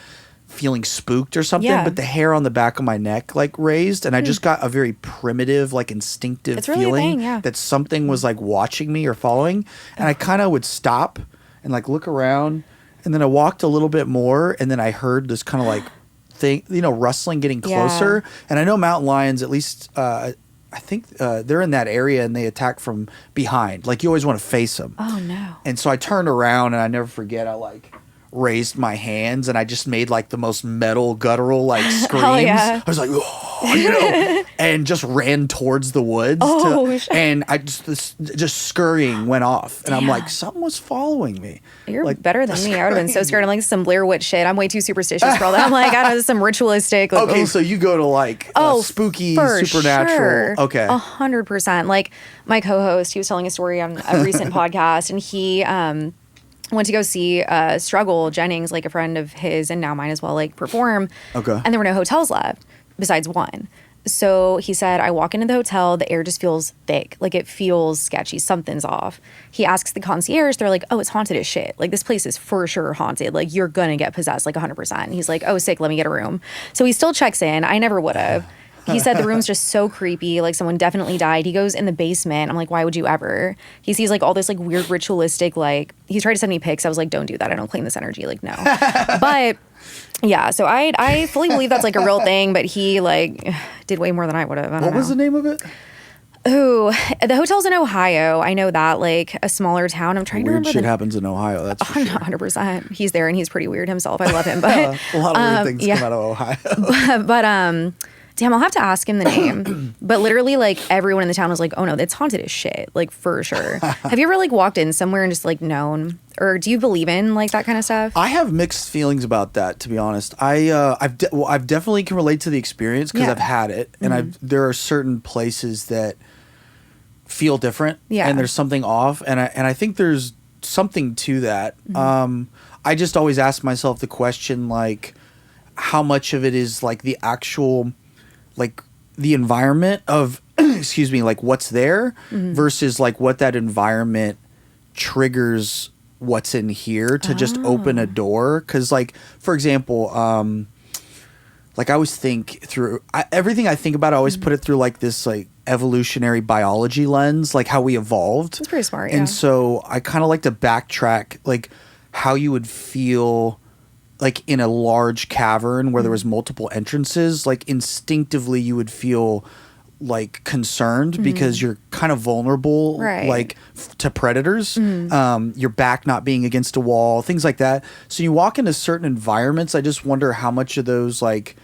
feeling spooked or something. Yeah. But the hair on the back of my neck like raised and I just got a very primitive, like instinctive feeling that something was like watching me or following. And I kind of would stop and like look around. And then I walked a little bit more, and then I heard this kind of like thing, rustling getting closer. Yeah. And I know mountain lions, at least I think they're in that area, and they attack from behind. Like you always want to face them. Oh no! And so I turned around, and I never forget. I like raised my hands, and I just made like the most metal guttural like screams. I was like, oh, and just ran towards the woods. And I just scurrying went off, and I'm like, something was following me. You're like, better than me. I would have been so scared. I'm like some Blair Witch shit. I'm way too superstitious for all that. I'm like, I don't know, some ritualistic. Like, okay, so you go to like spooky, supernatural. Sure. Okay, 100%. Like my co-host, he was telling a story on a recent podcast, and he went to go see Struggle Jennings, like a friend of his and now mine as well, like perform. Okay, and there were no hotels left besides one. So he said, I walk into the hotel, the air just feels thick. Like it feels sketchy. Something's off. He asks the concierge, they're like, oh, it's haunted as shit. Like this place is for sure haunted. Like you're going to get possessed like 100%. And he's like, oh, sick, let me get a room. So he still checks in. I never would have. He said the room's just so creepy. Like someone definitely died. He goes in the basement. I'm like, why would you ever? He sees like all this like weird ritualistic, like he tried to send me pics. I was like, don't do that. I don't claim this energy. Like, no. But yeah, so I fully believe that's like a real thing, but he like did way more than I would have. What was the name of it? Oh, the hotel's in Ohio. I know that, like a smaller town. I'm trying to remember. Weird shit happens in Ohio. That's for sure. 100%. He's there and he's pretty weird himself. I love him, but a lot of weird things come out of Ohio. but damn, I'll have to ask him the name. But literally, like everyone in the town was like, "Oh no, it's haunted as shit." Like for sure. Have you ever like walked in somewhere and just like known, or do you believe in like that kind of stuff? I have mixed feelings about that, to be honest. I've definitely can relate to the experience because I've had it, and there are certain places that feel different, and there's something off, and I think there's something to that. I just always ask myself the question like, how much of it is like the actual like the environment of excuse me, like what's there versus like what that environment triggers what's in here to just open a door. Because like, for example, like I always think through everything I think about, I always put it through like this like evolutionary biology lens, like how we evolved. That's pretty smart. And so I kind of like to backtrack like how you would feel like in a large cavern where there was multiple entrances. Like instinctively you would feel like concerned because you're kind of vulnerable, like to predators, your back not being against a wall, things like that. So you walk into certain environments, I just wonder how much of those, like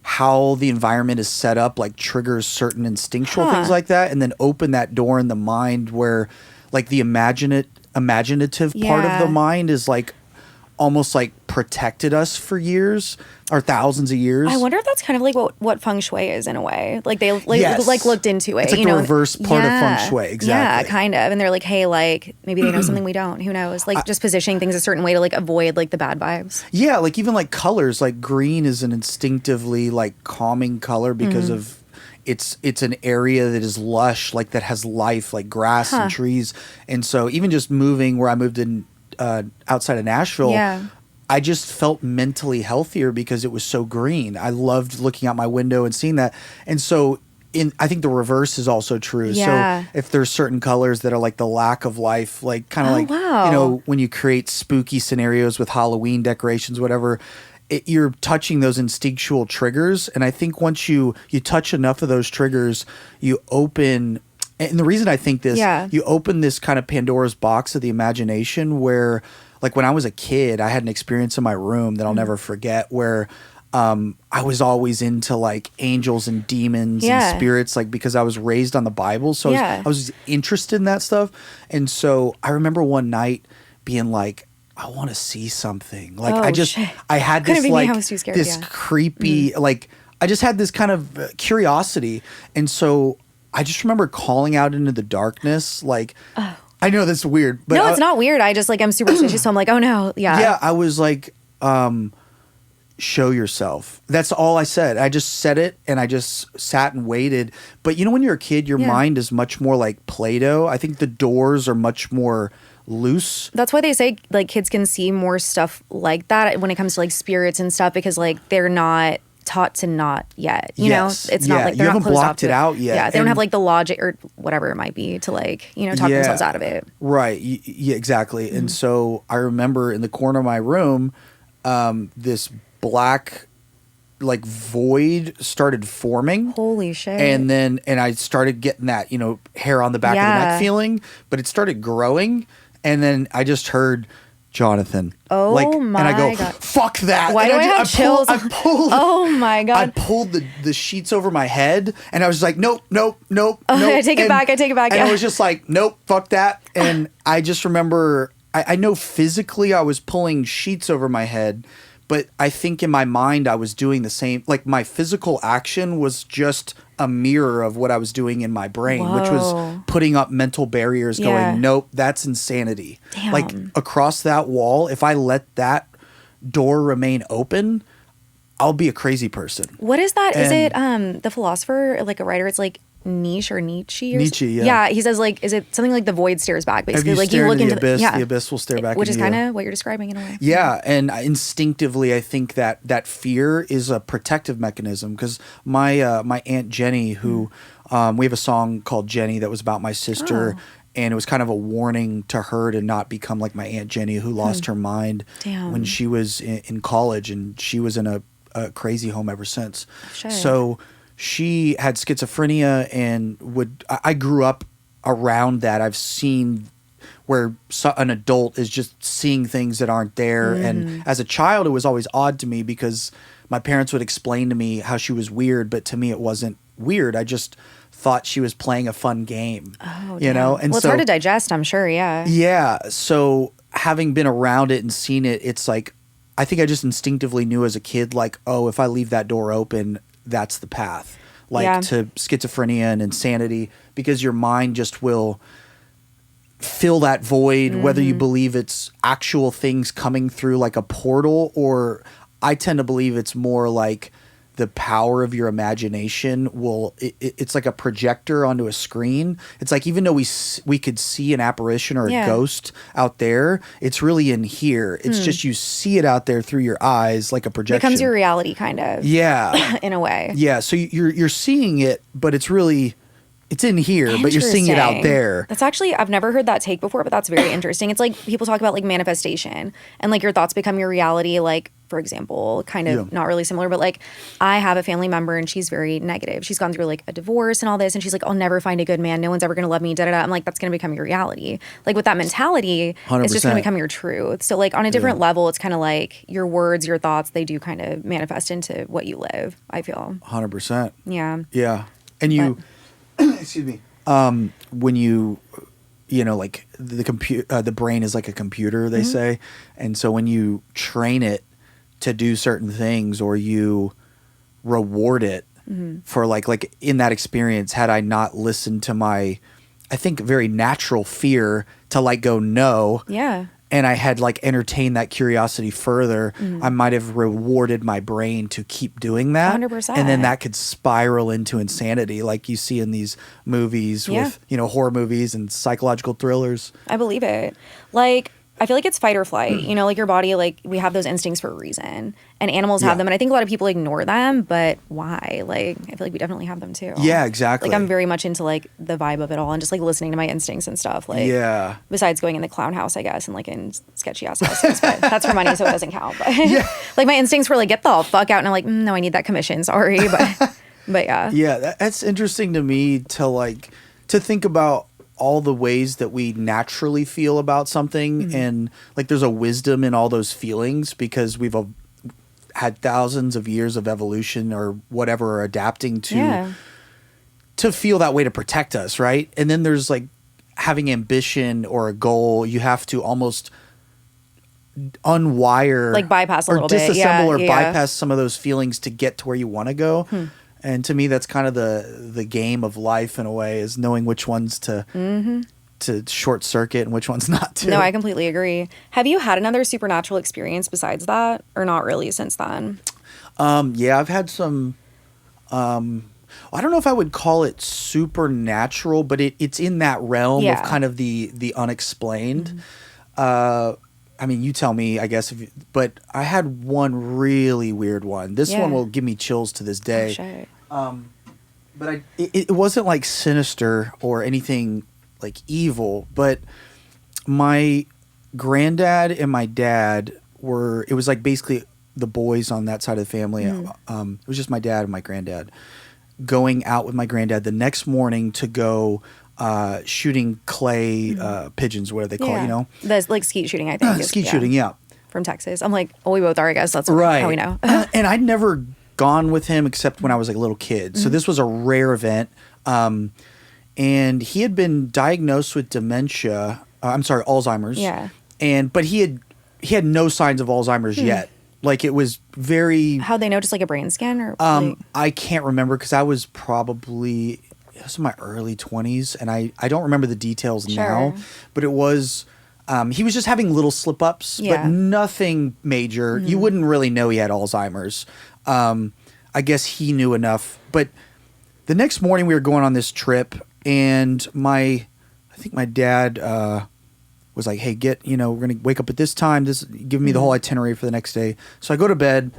how the environment is set up, like triggers certain instinctual things like that, and then open that door in the mind where like the imaginative part of the mind is like almost like protected us for years or thousands of years. I wonder if that's kind of like what feng shui is in a way. Like they like looked into it. It's like the reverse part of feng shui. Exactly. Yeah, kind of. And they're like, hey, like maybe they know something we don't. Who knows? Like just positioning things a certain way to like avoid like the bad vibes. Yeah, like even like colors. Like green is an instinctively like calming color because of it's an area that is lush, like that has life, like grass and trees. And so even just moving where I moved in outside of Nashville, I just felt mentally healthier because it was so green. I loved looking out my window and seeing that. And so I think the reverse is also true. Yeah. So if there's certain colors that are like the lack of life, like kind of wow. you know, when you create spooky scenarios with Halloween decorations, whatever, you're touching those instinctual triggers. And I think once you touch enough of those triggers, you open. And the reason I think this, you open this kind of Pandora's box of the imagination where, like when I was a kid, I had an experience in my room that I'll never forget where I was always into like angels and demons and spirits, like because I was raised on the Bible. So I was interested in that stuff. And so I remember one night being like, I want to see something. Like I had this like this creepy, like I just had this kind of curiosity. And so I just remember calling out into the darkness, like, I know that's weird, but no, it's not weird. I just like, I'm superstitious. So I'm like, oh no. Yeah. Yeah. I was like, show yourself. That's all I said. I just said it and I just sat and waited. But you know, when you're a kid, your mind is much more like Play-Doh. I think the doors are much more loose. That's why they say like kids can see more stuff like that when it comes to like spirits and stuff, because like they're not taught to not yet, you know, it's not like they're not closed off to it out yet. Yeah, they don't have like the logic or whatever it might be to like, you know, talk themselves out of it. Right. Yeah, exactly. And so I remember in the corner of my room, this black like void started forming. Holy shit. And I started getting that, you know, hair on the back of the neck feeling, but it started growing. And then I just heard Jonathan. Oh like, my and I go, God. Fuck that. Why and do I have chills? I pulled. Oh my God. I pulled the sheets over my head and I was like, nope. I take it back. And I was just like, nope, fuck that. And I just remember, I know physically I was pulling sheets over my head, but I think in my mind I was doing the same. Like my physical action was just a mirror of what I was doing in my brain, which was putting up mental barriers going, nope, that's insanity. Damn. Like across that wall, if I let that door remain open, I'll be a crazy person. What is that? Is it the philosopher, like a writer? It's like Nietzsche or Nietzsche, yeah. Yeah, he says like, is it something like the void stares back, basically? If you like stare you look into into the abyss will stare back which into is kind you. of what you're describing in a way. Yeah, and instinctively I think that fear is a protective mechanism because my my Aunt Jenny, who we have a song called Jenny that was about my sister. And it was kind of a warning to her to not become like my Aunt Jenny, who lost her mind when she was in college, and she was in a crazy home ever since. So she had schizophrenia and I grew up around that. I've seen where an adult is just seeing things that aren't there. And as a child, it was always odd to me because my parents would explain to me how she was weird, but to me it wasn't weird. I just thought she was playing a fun game, you know? And well, it's hard to digest, I'm sure. Yeah. Yeah. So having been around it and seen it, it's like, I think I just instinctively knew as a kid, like, oh, if I leave that door open, that's the path, like to schizophrenia and insanity, because your mind just will fill that void, whether you believe it's actual things coming through like a portal, or I tend to believe it's more like the power of your imagination it's like a projector onto a screen. It's like, even though we could see an apparition or a ghost out there, it's really in here. It's just, you see it out there through your eyes, like a projection. Becomes your reality, kind of. Yeah. In a way. Yeah. So you're seeing it, but it's in here, but you're seeing it out there. That's actually, I've never heard that take before, but that's very interesting. It's like people talk about like manifestation and like your thoughts become your reality. Like, for example, kind of not really similar, but like I have a family member and she's very negative. She's gone through like a divorce and all this. And she's like, I'll never find a good man. No one's ever going to love me. Da, da, da. I'm like, that's going to become your reality. Like with that mentality, 100%. It's just going to become your truth. So like on a different level, it's kind of like your words, your thoughts, they do kind of manifest into what you live, I feel. 100%. Yeah. Yeah. And you, excuse me, when you know, like the brain is like a computer, they say. And so when you train it to do certain things, or you reward it for like in that experience, had I not listened to my, I think, very natural fear to like go no. Yeah. And I had like entertained that curiosity further, I might have rewarded my brain to keep doing that. 100%. And then that could spiral into insanity, like you see in these movies with, you know, horror movies and psychological thrillers. I believe it. Like, I feel like it's fight or flight. You know, like your body, like we have those instincts for a reason, and animals have them. And I think a lot of people ignore them, but why? Like, I feel like we definitely have them too. Yeah, exactly. Like I'm very much into like the vibe of it all and just like listening to my instincts and stuff. Like, besides going in the clown house, I guess, and like in sketchy ass houses, but that's for money, so it doesn't count. But like my instincts were like, get the fuck out, and I'm like, no, I need that commission. Sorry, but yeah. Yeah, that's interesting to me to think about all the ways that we naturally feel about something, and like there's a wisdom in all those feelings because we've had thousands of years of evolution or whatever, or adapting to feel that way to protect us, right? And then there's like having ambition or a goal. You have to almost unwire, like bypass a little bit, disassemble or bypass some of those feelings to get to where you want to go. And to me, that's kind of the game of life in a way, is knowing which ones to short circuit and which ones not to. No, I completely agree. Have you had another supernatural experience besides that, or not really since then? Yeah, I've had some. I don't know if I would call it supernatural, but it's in that realm of kind of the unexplained. I mean, you tell me, I guess, but I had one really weird one. This one will give me chills to this day. Oh, shit. But it wasn't like sinister or anything like evil, but my granddad and my dad it was like basically the boys on that side of the family. It was just my dad and my granddad going out with my granddad the next morning to go shooting clay pigeons, what do they call it, you know? That's like skeet shooting, I think. Skeet shooting, yeah. From Texas. I'm like, well, we both are, I guess. That's right. How we know. And I'd never gone with him except when I was like a little kid. So this was a rare event. And he had been diagnosed with dementia. Alzheimer's. Yeah. But he had no signs of Alzheimer's yet. Like it was very. How'd they know? Just like a brain scan, or? I can't remember because I was probably. It was in my early 20s, and I don't remember the details now, but it was, he was just having little slip-ups, but nothing major. You wouldn't really know he had Alzheimer's. I guess he knew enough. But the next morning we were going on this trip, and I think my dad was like, hey, we're going to wake up at this time, give me the whole itinerary for the next day. So I go to bed.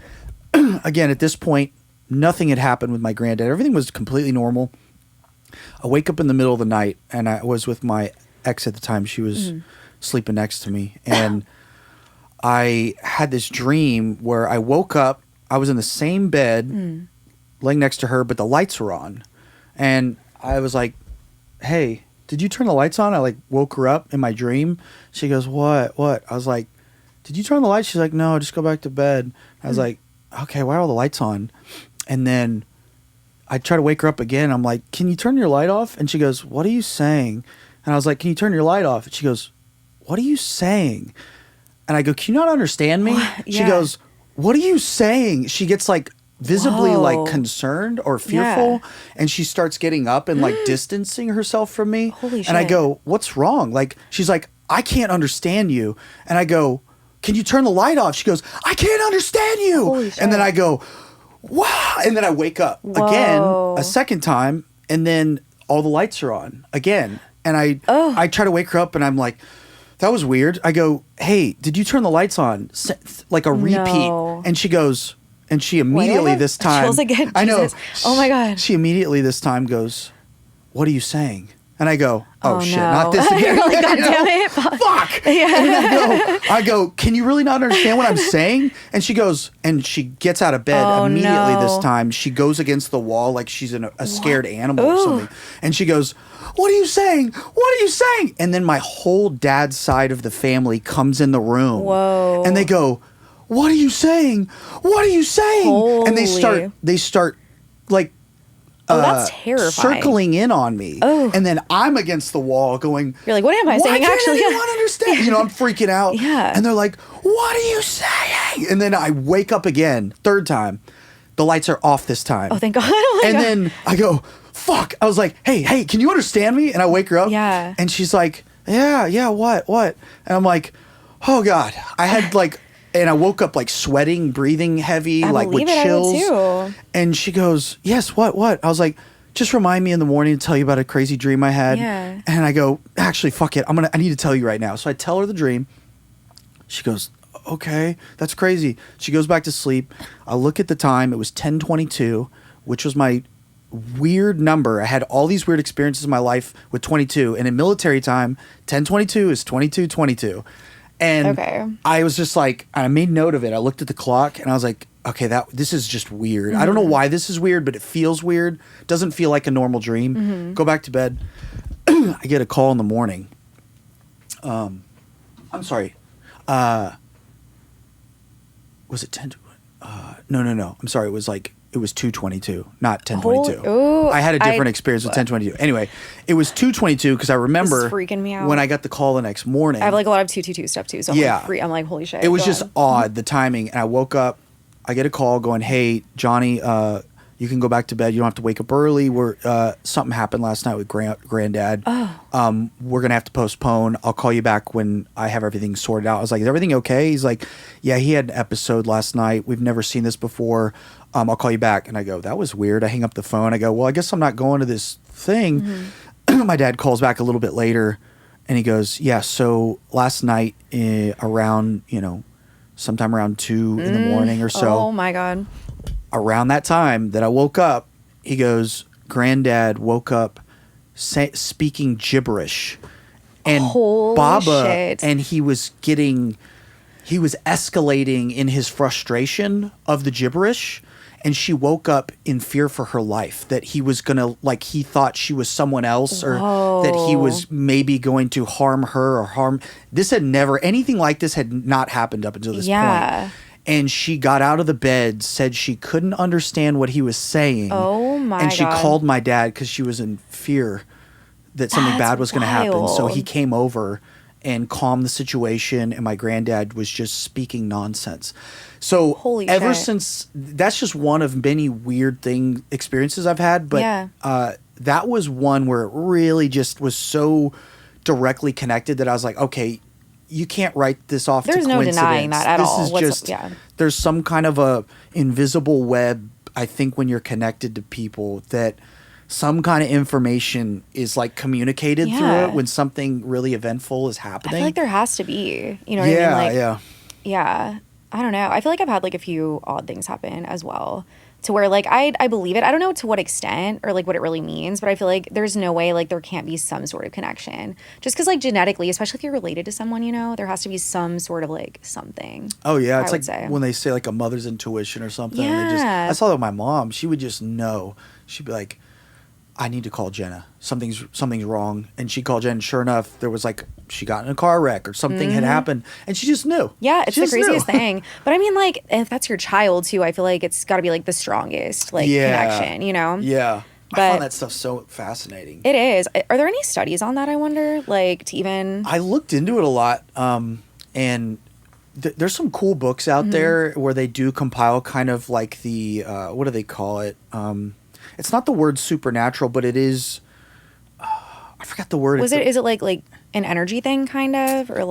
Again, at this point, nothing had happened with my granddad. Everything was completely normal. I wake up in the middle of the night, and I was with my ex at the time. She was sleeping next to me, and I had this dream where I woke up. I was in the same bed, laying next to her, but the lights were on. And I was like, hey, did you turn the lights on? I like woke her up in my dream. She goes, what? I was like, did you turn the lights? She's like, no, just go back to bed. I was like, okay, why are all the lights on? And then I try to wake her up again. I'm like, can you turn your light off? And she goes, what are you saying? And I was like, can you turn your light off? And she goes, what are you saying? And I go, can you not understand me? She goes, what are you saying? She gets like visibly like concerned or fearful. And she starts getting up and like distancing herself from me. Holy shit. And I go, what's wrong? Like, she's like, I can't understand you. And I go, can you turn the light off? She goes, I can't understand you. Holy shit. And then I go, wow. And then I wake up again a second time, and then all the lights are on again. And I try to wake her up, and I'm like, that was weird. I go, hey, did you turn the lights on? Like a repeat. No. And she goes, and she immediately this time. Chills again. I know. Jesus. Oh my God. She immediately this time goes, what are you saying? And I go, oh shit, no. not this again. You're like, God You know? damn it. Fuck. And then I go, can you really not understand what I'm saying? And she goes, and she gets out of bed immediately this time. She goes against the wall like she's a scared animal or something. And she goes, what are you saying? What are you saying? And then my whole dad's side of the family comes in the room. Whoa. And they go, what are you saying? What are you saying? Holy. And they start like, that's terrifying. Circling in on me. Oh. And then I'm against the wall going, you're like, what am I saying? Why Actually, can't anyone understand? You know, I'm freaking out. Yeah. And they're like, what are you saying? And then I wake up again, third time. The lights are off this time. Oh, thank God. Oh my and God. then I go, fuck. I was like, hey, can you understand me? And I wake her up. Yeah. And she's like, yeah, what? And I'm like, oh God. I had like, and I woke up like sweating, breathing heavy, like with chills. I would too. And she goes, yes, what? I was like, just remind me in the morning to tell you about a crazy dream I had. Yeah. And I go, actually, fuck it. I need to tell you right now. So I tell her the dream. She goes, okay, that's crazy. She goes back to sleep. I look at the time. It was 10:22, which was my weird number. I had all these weird experiences in my life with 22, and in military time, 10:22 is 22:22. And I was just like, I made note of it. I looked at the clock and I was like, okay, this is just weird. I don't know why this is weird, but it feels weird. Doesn't feel like a normal dream. Go back to bed. I get a call in the morning. I'm sorry. Was it 10? No. I'm sorry. It was 2:22, not 10:22. I had a different experience with 10:22. Anyway, it was 2:22 because I remember this is freaking me out. when I got the call the next morning. I have like a lot of 222 stuff too, so I'm like, holy shit. It was just odd, the timing, and I woke up. I get a call going, "Hey, Johnny, you can go back to bed. You don't have to wake up early. Something happened last night with Granddad. We're gonna have to postpone. I'll call you back when I have everything sorted out." I was like, "Is everything okay?" He's like, "Yeah, he had an episode last night. We've never seen this before. I'll call you back." And I go, "That was weird." I hang up the phone. I go, "Well, I guess I'm not going to this thing." My dad calls back a little bit later, and he goes, "Yeah, so last night around, sometime around 2 in the morning or so." Oh my God. Around that time that I woke up, he goes, "Granddad woke up speaking gibberish." And Holy Baba, shit. and he was escalating in his frustration of the gibberish. And she woke up in fear for her life, that he was going to, he thought she was someone else, or that he was maybe going to harm her or harm. Anything like this had not happened up until this point. And she got out of the bed, said she couldn't understand what he was saying. Oh my God. And she called my dad because she was in fear that something bad was going to happen. So he came over and calmed the situation, and my granddad was just speaking nonsense. So ever since, that's just one of many weird experiences I've had. But that was one where it really just was so directly connected that I was like, okay, you can't write this off to coincidence. There's no denying that at all. This is just, there's some kind of a invisible web, I think, when you're connected to people, that some kind of information is communicated through it when something really eventful is happening. I feel like there has to be, you know what I mean? Yeah. I don't know. I feel like I've had a few odd things happen as well, to where I believe it. I don't know to what extent or what it really means, but I feel like there's no way there can't be some sort of connection. Just because genetically, especially if you're related to someone, there has to be some sort of something. Oh yeah, it's when they say a mother's intuition or something. Yeah. I saw that with my mom. She would just know. She'd be like, "I need to call Jenna. Something's wrong." And she called Jenna, and sure enough, there was she got in a car wreck or something had happened, and she just knew. Yeah, it's the craziest thing. But I mean, if that's your child too, I feel like it's got to be the strongest connection, Yeah. But I find that stuff so fascinating. It is. Are there any studies on that, I wonder? To even... I looked into it a lot, and there's some cool books out there where they do compile kind of the, what do they call it? It's not the word supernatural, but it is. I forgot the word. Is it like an energy thing, kind of, or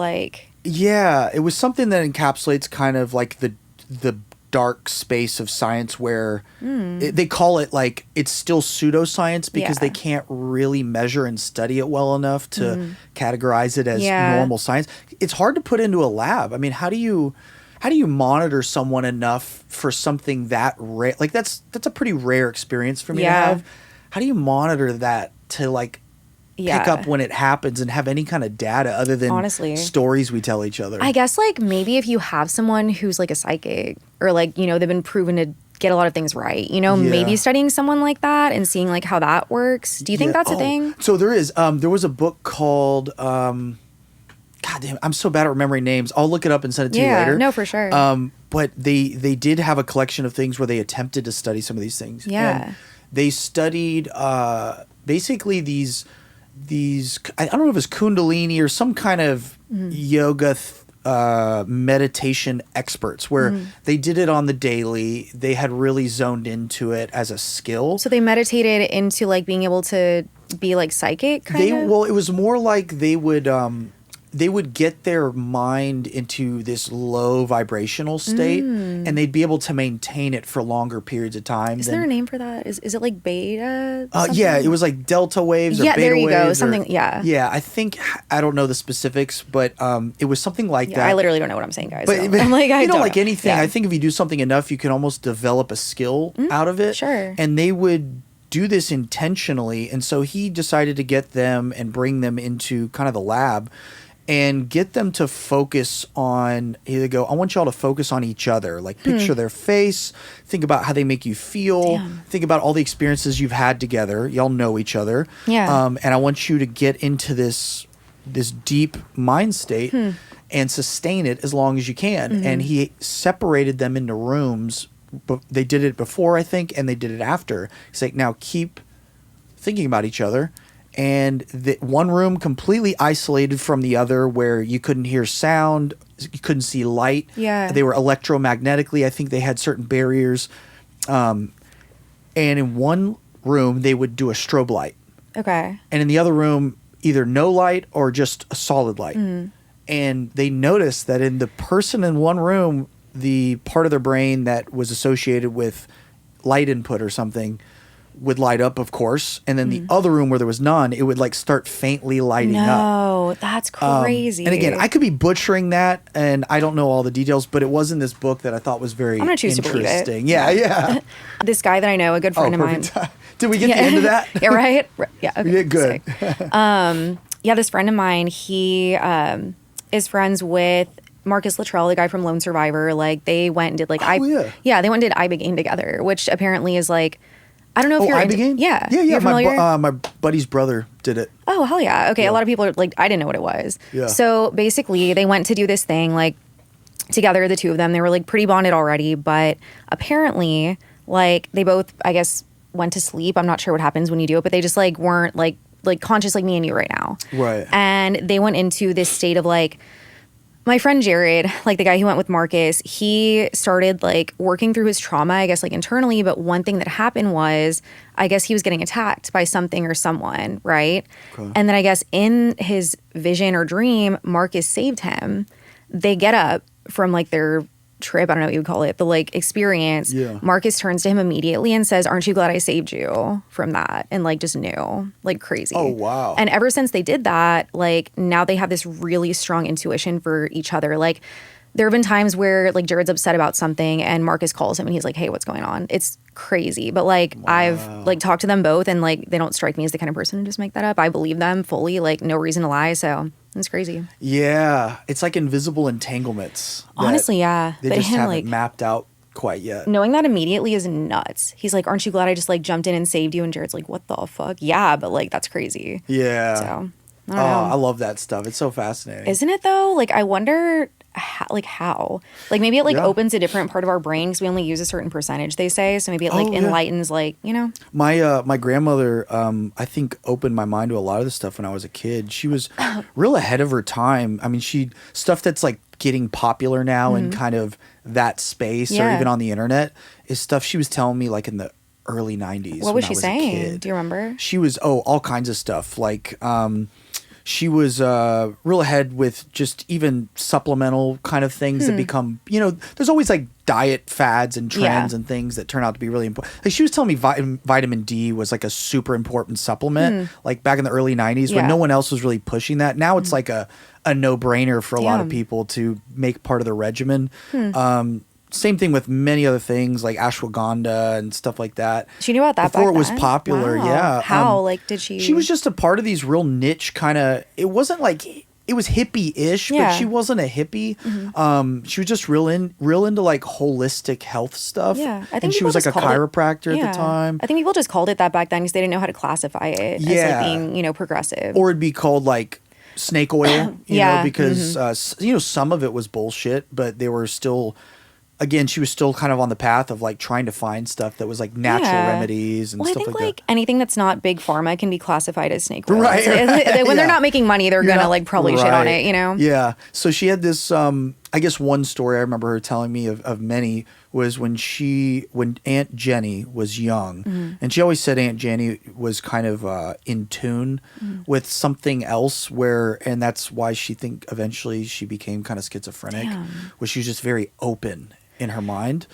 Yeah, it was something that encapsulates kind of the dark space of science where they call it it's still pseudoscience because they can't really measure and study it well enough to categorize it as normal science. It's hard to put into a lab. I mean, how do you monitor someone enough for something that rare? That's a pretty rare experience for me to have. How do you monitor that to pick up when it happens and have any kind of data other than stories we tell each other? I guess maybe if you have someone who's a psychic, or they've been proven to get a lot of things right, maybe studying someone like that and seeing how that works. Do you think that's a thing? So there is. There was a book called God damn, I'm so bad at remembering names. I'll look it up and send it to you later. Yeah, no, for sure. But they did have a collection of things where they attempted to study some of these things. Yeah. And they studied basically these I don't know if it's Kundalini or some kind of yoga meditation experts where they did it on the daily. They had really zoned into it as a skill. So they meditated into being able to be psychic kind of? Well, it was more they would get their mind into this low vibrational state and they'd be able to maintain it for longer periods of time. Is there a name for that? Is it like beta? Yeah, it was like delta waves or beta waves. Yeah, there you go. Something, Yeah, I think, I don't know the specifics, but it was something like that. I literally don't know what I'm saying, guys. But, so I'm like, like anything, I think if you do something enough, you can almost develop a skill out of it. Sure. And they would do this intentionally. And so he decided to get them and bring them into kind of the lab and get them to focus on, I want y'all to focus on each other. Like picture their face, think about how they make you feel, think about all the experiences you've had together. Y'all know each other. Yeah. And I want you to get into this deep mind state and sustain it as long as you can. And he separated them into rooms. But they did it before, I think, and they did it after. He's like, now keep thinking about each other. And the one room completely isolated from the other, where you couldn't hear sound, you couldn't see light. Yeah. They were electromagnetically, I think they had certain barriers. And in one room, they would do a strobe light. Okay. And in the other room, either no light or just a solid light. And they noticed that in the person in one room, the part of their brain that was associated with light input or something would light up, of course, and then the other room where there was none, it would like start faintly lighting up. No, that's crazy. And again, I could be butchering that, and I don't know all the details, but it was in this book that I thought was very I'm gonna choose interesting. to believe it. Yeah. This guy that I know, a good friend of mine. Did we get the end of that? Yeah, right? Yeah, okay. Yeah, good. This friend of mine, he is friends with Marcus Luttrell, the guy from Lone Survivor. Like, they went and did like they went and did Ibogaine together, which apparently is like, I don't know if you're Ibogaine? Yeah. Yeah. You're familiar? My buddy's brother did it. Oh, hell yeah. Okay, a lot of people are like, I didn't know what it was. Yeah. So basically, they went to do this thing, like, together, the two of them. They were like pretty bonded already, but apparently, like, they both, I guess, went to sleep. I'm not sure what happens when you do it, but they just like weren't like conscious like me and you right now. Right. And they went into this state of like, my friend Jared, like the guy who went with Marcus, he started like working through his trauma, I guess, like internally. But one thing that happened was, I guess he was getting attacked by something or someone, right? Okay. And then I guess in his vision or dream, Marcus saved him. They get up from like their trip, I don't know what you would call it, the like experience. Yeah. Marcus turns to him immediately and says, "Aren't you glad I saved you from that?" And like just knew, like crazy. Oh, wow. And ever since they did that, like now they have this really strong intuition for each other. Like there have been times where like Jared's upset about something and Marcus calls him and he's like, "Hey, what's going on?" It's crazy. But like I've like talked to them both and like they don't strike me as the kind of person to just make that up. I believe them fully, like no reason to lie. So it's crazy. Yeah. It's like invisible entanglements. Honestly, yeah. They but just him, haven't like, mapped out quite yet. knowing that immediately is nuts. He's like, "Aren't you glad I just like jumped in and saved you?" And Jared's like, "What the fuck?" Yeah, but like that's crazy. Yeah. So I don't know. I love that stuff. It's so fascinating. Isn't it though? Like I wonder how. Like maybe it like opens a different part of our brain because we only use a certain percentage, they say. So maybe it like enlightens like, you know. My grandmother, I think, opened my mind to a lot of the stuff when I was a kid. She was real ahead of her time. I mean, stuff that's like getting popular now in kind of that space or even on the internet is stuff she was telling me like in the early 90s. What was she saying? Do you remember? She was, all kinds of stuff. Like, she was real ahead with just even supplemental kind of things that become, you know, there's always like diet fads and trends and things that turn out to be really important. Like she was telling me vitamin D was like a super important supplement, like back in the early 90s when no one else was really pushing that. Now it's like a no-brainer for a lot of people to make part of the regimen. Same thing with many other things like ashwagandha and stuff like that. She knew about that before back it was then? popular. Wow. Yeah. How? Like, did she? She was just a part of these real niche kind of. It wasn't like it was hippie-ish, but she wasn't a hippie. She was just real into like holistic health stuff. Yeah, I think and she was like a chiropractor at the time. I think people just called it that back then because they didn't know how to classify it as like being, you know, progressive. Or it'd be called like snake oil, you know, because you know, some of it was bullshit, but they were still. Again, she was still kind of on the path of like trying to find stuff that was like natural remedies and stuff like that. I think like anything that's not big pharma can be classified as snake oil. Right. So when they're not making money, they're gonna like probably shit on it, you know? Yeah. So she had this I guess one story I remember her telling me of many was when Aunt Jenny was young. And she always said Aunt Jenny was kind of in tune with something else and that's why eventually she became kind of schizophrenic, where she was just very open. in her mind.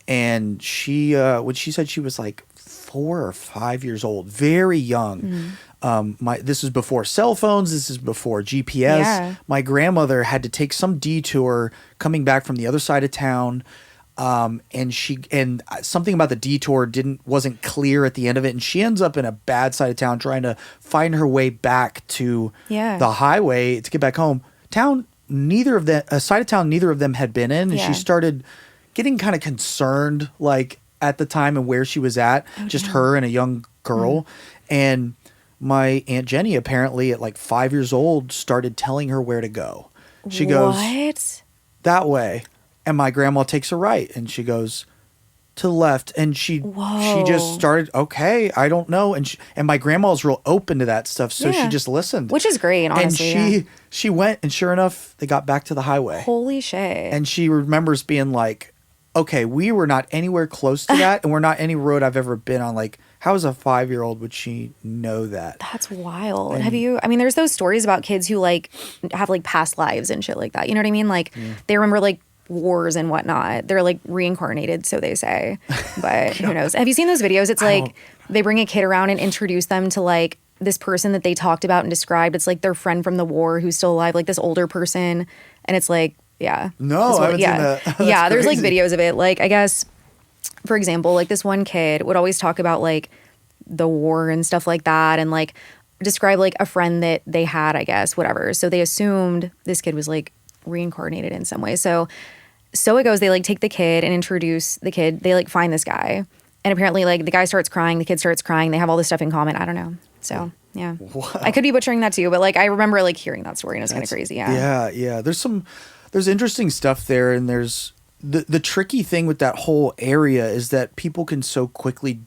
And she, when she said she was like 4 or 5 years old, very young. This is before cell phones. This is before GPS. Yeah. My grandmother had to take some detour coming back from the other side of town. And something about the detour wasn't clear at the end of it. And she ends up in a bad side of town trying to find her way back to the highway to get back home. A side of town neither of them had been in. And she started getting kind of concerned, like at the time and where she was at, just her and a young girl. And my Aunt Jenny, apparently at like 5 years old, started telling her where to go. She goes, that way. And my grandma takes a right, and she goes to the left, and she just started, okay, I don't know. And my grandma's real open to that stuff, so she just listened. Which is great, honestly. And she went, and sure enough, they got back to the highway. Holy shit. And she remembers being like, okay, we were not anywhere close to that, and we're not any road I've ever been on. Like, how as a 5-year-old would she know that? That's wild. There's those stories about kids who like have like past lives and shit like that. You know what I mean? Like they remember like wars and whatnot. They're like reincarnated, so they say. But who knows? Have you seen those videos? It's like they bring a kid around and introduce them to like this person that they talked about and described. It's like their friend from the war who's still alive, like this older person. And it's like, No, I haven't seen that. Yeah, there's like videos of it. Like, I guess, for example, like this one kid would always talk about like the war and stuff like that and like describe like a friend that they had, I guess, whatever. So they assumed this kid was like reincarnated in some way. So it goes, they like take the kid and introduce the kid. They like find this guy. And apparently like the guy starts crying, the kid starts crying. They have all this stuff in common. I don't know. So yeah. Wow. I could be butchering that too, but like I remember like hearing that story and it was kind of crazy. Yeah. Yeah. There's interesting stuff there. And there's the tricky thing with that whole area is that people can so quickly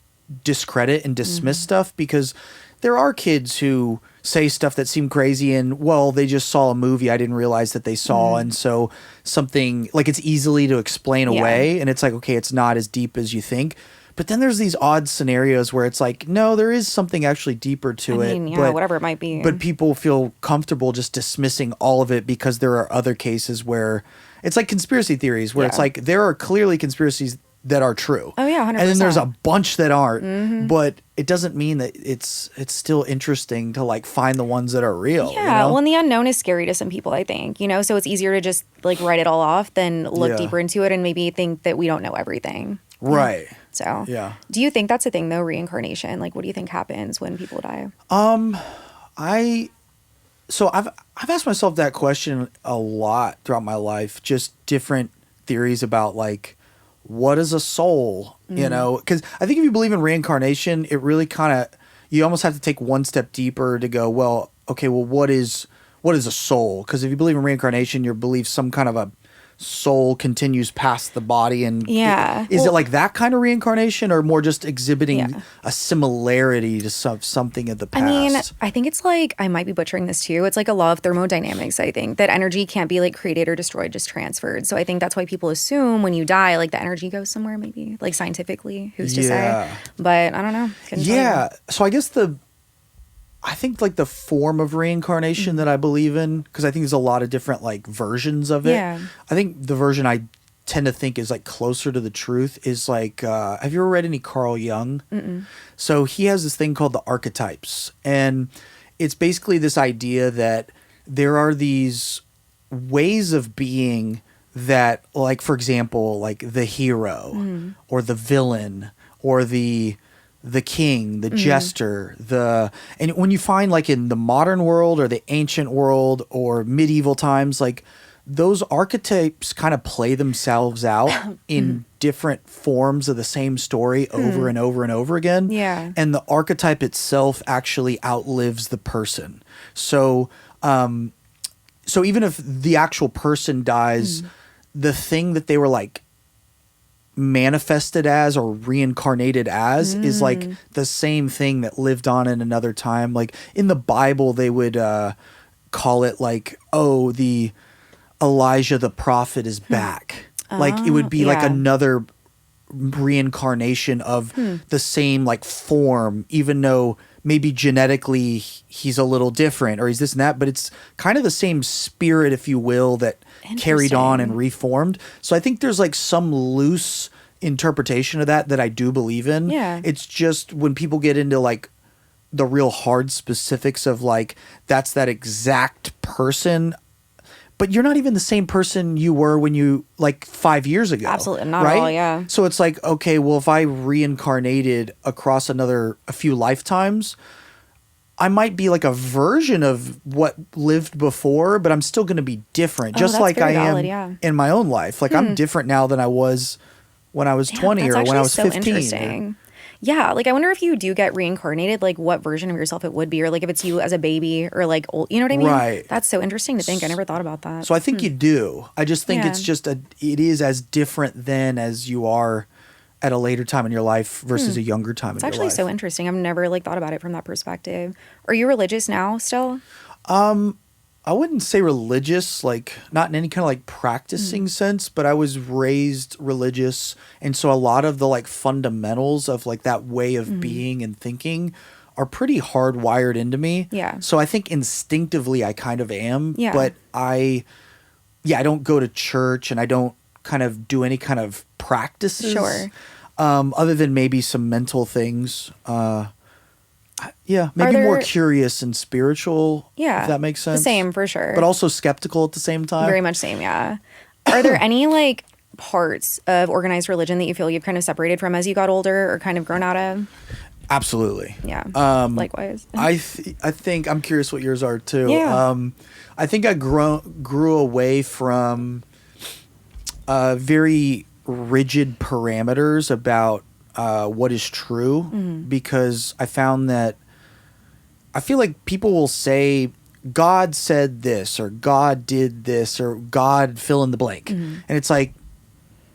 discredit and dismiss stuff because there are kids who say stuff that seem crazy and, well, they just saw a movie I didn't realize that they saw. And so something like it's easily to explain away. And it's like, okay, it's not as deep as you think. But then there's these odd scenarios where it's like, no, there is something actually deeper to it. Yeah, whatever it might be. But people feel comfortable just dismissing all of it because there are other cases where it's like conspiracy theories where it's like there are clearly conspiracies that are true. Oh yeah, 100%. And then there's a bunch that aren't, but it doesn't mean that it's still interesting to like find the ones that are real. Yeah, you know? well, and the unknown is scary to some people, I think, you know, so it's easier to just like write it all off than look deeper into it and maybe think that we don't know everything. Right. So, yeah. Do you think that's a thing though, reincarnation? Like, what do you think happens when people die? So I've asked myself that question a lot throughout my life, just different theories about like, what is a soul, you know? Because I think if you believe in reincarnation, it really kind of, you almost have to take one step deeper to go, well, okay, well, what is a soul? Because if you believe in reincarnation, you believe some kind of a soul continues past the body. And is it like that kind of reincarnation or more just exhibiting a similarity to something of the past? I mean, I think it's like, I might be butchering this too. It's like a law of thermodynamics, I think, that energy can't be like created or destroyed, just transferred. So I think that's why people assume when you die, like the energy goes somewhere maybe, like scientifically, who's to say? But I don't know. So I guess I think like the form of reincarnation that I believe in, because I think there's a lot of different like versions of it. Yeah. I think the version I tend to think is like closer to the truth is like, have you ever read any Carl Jung? Mm-mm. So he has this thing called the archetypes. And it's basically this idea that there are these ways of being that, like, for example, like the hero or the villain or the king, the jester, and when you find like in the modern world or the ancient world or medieval times, like those archetypes kind of play themselves out in different forms of the same story over and over and over again. Yeah. And the archetype itself actually outlives the person. So, so even if the actual person dies, the thing that they were like manifested as or reincarnated as is like the same thing that lived on in another time. Like in the Bible, they would call it like, oh, the Elijah the prophet is back. Like it would be like another reincarnation of the same like form, even though maybe genetically he's a little different or he's this and that, but it's kind of the same spirit, if you will, that carried on and reformed. So I think there's like some loose interpretation of that I do believe in. Yeah. It's just when people get into like the real hard specifics of like, that's that exact person, but you're not even the same person you were when you like 5 years ago. Absolutely not right? at all. Yeah. So it's like, okay, well, if I reincarnated across a few lifetimes, I might be like a version of what lived before, but I'm still going to be different, just like I am in my own life. Like I'm different now than I was when I was 20 or when I was 15. Interesting. Yeah, like I wonder if you do get reincarnated, like what version of yourself it would be, or like if it's you as a baby or like old, you know what I mean? Right. That's so interesting to think. I never thought about that. So I think you do. I just think it's just it is as different then as you are at a later time in your life versus a younger time in your life. It's actually so interesting. I've never like thought about it from that perspective. Are you religious now still? I wouldn't say religious, like not in any kind of like practicing sense, but I was raised religious. And so a lot of the like fundamentals of like that way of being and thinking are pretty hardwired into me. Yeah. So I think instinctively I kind of am, Yeah. but I don't go to church and I don't kind of do any kind of practices. Sure. Other than maybe some mental things. Maybe more curious and spiritual. Yeah. If that makes sense. The same for sure. But also skeptical at the same time. Very much same, yeah. Are there any like parts of organized religion that you feel you've kind of separated from as you got older or kind of grown out of? Absolutely. Yeah. Likewise. I think I'm curious what yours are too. Yeah. I think I grew away from very rigid parameters about what is true because I found that I feel like people will say God said this or God did this or God fill in the blank. And it's like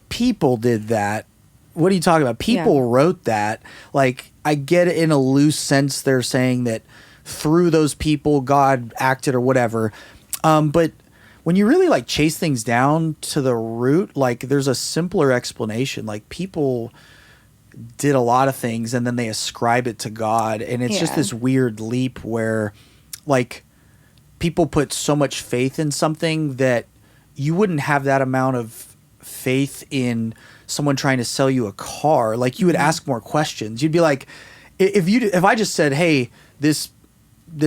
people did that. What are you talking about? People wrote that. Like I get it in a loose sense. They're saying that through those people God acted or whatever. But when you really like chase things down to the root, like there's a simpler explanation. Like people did a lot of things and then they ascribe it to God. And it's just this weird leap where like people put so much faith in something that you wouldn't have that amount of faith in someone trying to sell you a car. Like you would ask more questions. You'd be like, if I just said, hey, this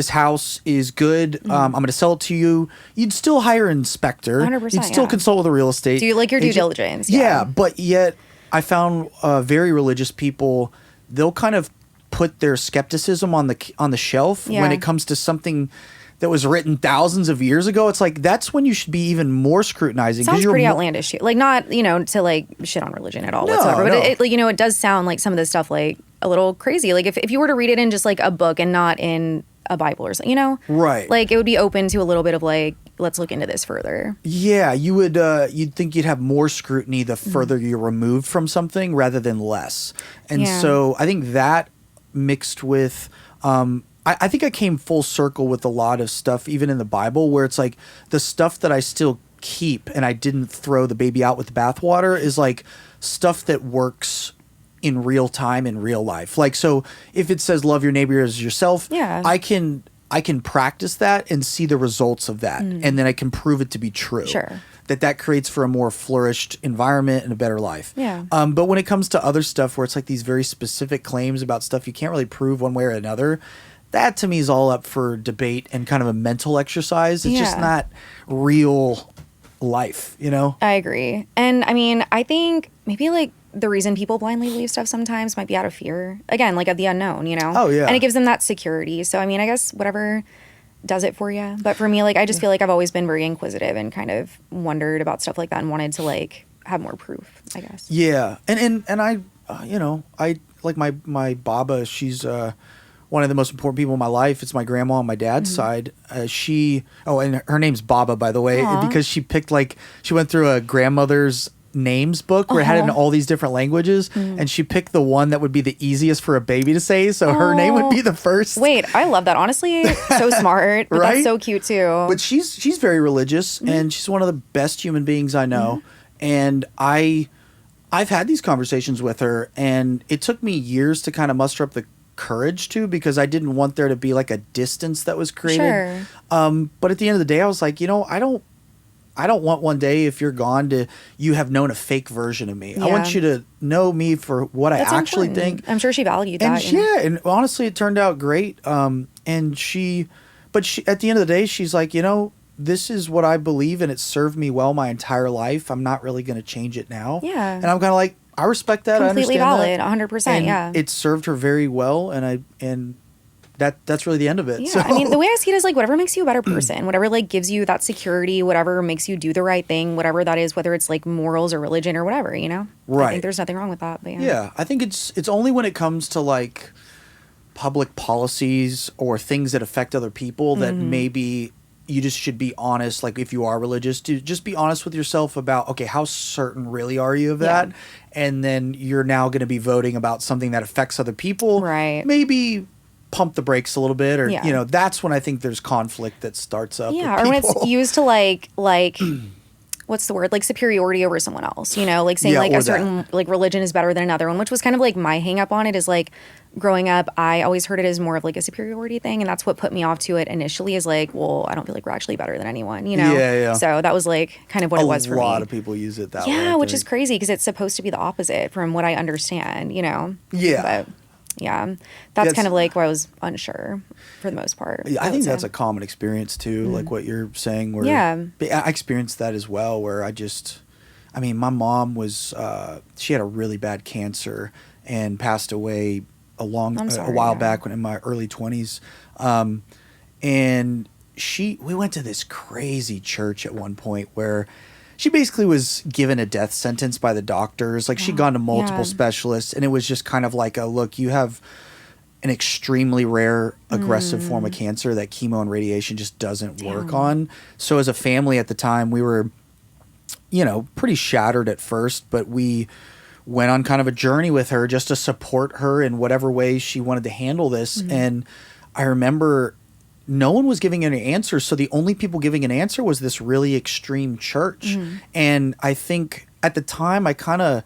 house is good. I'm going to sell it to you. You'd still hire an inspector. 100%, You'd still consult with a real estate. Do you like your due diligence? Yeah, but yet I found very religious people, they'll kind of put their skepticism on the shelf when it comes to something that was written thousands of years ago. It's like that's when you should be even more scrutinizing. Sounds pretty outlandish. Like not, to like shit on religion at all whatsoever. But it like, it does sound like some of this stuff like a little crazy. Like if you were to read it in just like a book and not in a Bible or something, right? Like it would be open to a little bit of like, let's look into this further. Yeah, you would. You'd think you'd have more scrutiny the further you're removed from something rather than less. And so I think that mixed with, I think I came full circle with a lot of stuff, even in the Bible, where it's like the stuff that I still keep and I didn't throw the baby out with the bathwater is like stuff that works in real time in real life. Like, so if it says love your neighbor as yourself, I can practice that and see the results of that. And then I can prove it to be true. Sure. That creates for a more flourished environment and a better life. Yeah. But when it comes to other stuff where it's like these very specific claims about stuff you can't really prove one way or another, that to me is all up for debate and kind of a mental exercise. It's just not real life, I agree. And I mean, I think maybe like the reason people blindly believe stuff sometimes might be out of fear. Again, like of the unknown, Oh, yeah. And it gives them that security. So, I mean, I guess whatever does it for you. But for me, like, I just feel like I've always been very inquisitive and kind of wondered about stuff like that and wanted to like have more proof, I guess. Yeah. And I, I like my Baba, she's, one of the most important people in my life. It's my grandma on my dad's side. And her name's Baba, by the way, because she went through a grandmother's names book where it had it in all these different languages, and she picked the one that would be the easiest for a baby to say, so her name would be the first. Wait, I love that. Honestly, so smart. But right? That's so cute too. But she's very religious, and she's one of the best human beings I know. And I've had these conversations with her, and it took me years to kind of muster up the courage to, because I didn't want there to be like a distance that was created. Sure. But at the end of the day, I was like, I don't want one day, if you're gone, you have known a fake version of me. I want you to know me for what I actually think. I'm sure she valued that. And honestly, it turned out great. And she at the end of the day, she's like, this is what I believe, and it served me well my entire life. I'm not really going to change it now. Yeah. And I'm kind of like, I respect that. Completely I valid. understand 100%. and yeah. it served her very well, and that's really the end of it. Yeah, So. I mean, the way I see it is like whatever makes you a better person, whatever like gives you that security, whatever makes you do the right thing, whatever that is, whether it's like morals or religion or whatever, Right. I think there's nothing wrong with that. But yeah, I think it's only when it comes to like public policies or things that affect other people that maybe you just should be honest. Like if you are religious, to just be honest with yourself about, okay, how certain really are you of that? And then you're now going to be voting about something that affects other people. Right. Maybe pump the brakes a little bit, or that's when I think there's conflict that starts up. Yeah, or when it's used to like what's the word, like superiority over someone else, like saying like a certain like religion is better than another one, which was kind of like my hang up on it. Is like growing up, I always heard it as more of like a superiority thing, and that's what put me off to it initially. Is like, well, I don't feel like we're actually better than anyone, Yeah. So that was like kind of what it was for me. A lot of people use it that way. Yeah, which is crazy because it's supposed to be the opposite from what I understand, Yeah. But yeah, that's kind of like where I was unsure for the most part. Yeah, I think that's a common experience too, like what you're saying. Where I experienced that as well, where my mom was, she had a really bad cancer and passed away a while back when in my early 20s. And we went to this crazy church at one point where she basically was given a death sentence by the doctors. Like she'd gone to multiple specialists, and it was just kind of like look, you have an extremely rare aggressive form of cancer that chemo and radiation just doesn't work on. So as a family at the time, we were, pretty shattered at first, but we went on kind of a journey with her just to support her in whatever way she wanted to handle this. And I remember no one was giving any answers. So the only people giving an answer was this really extreme church. And I think at the time I kind of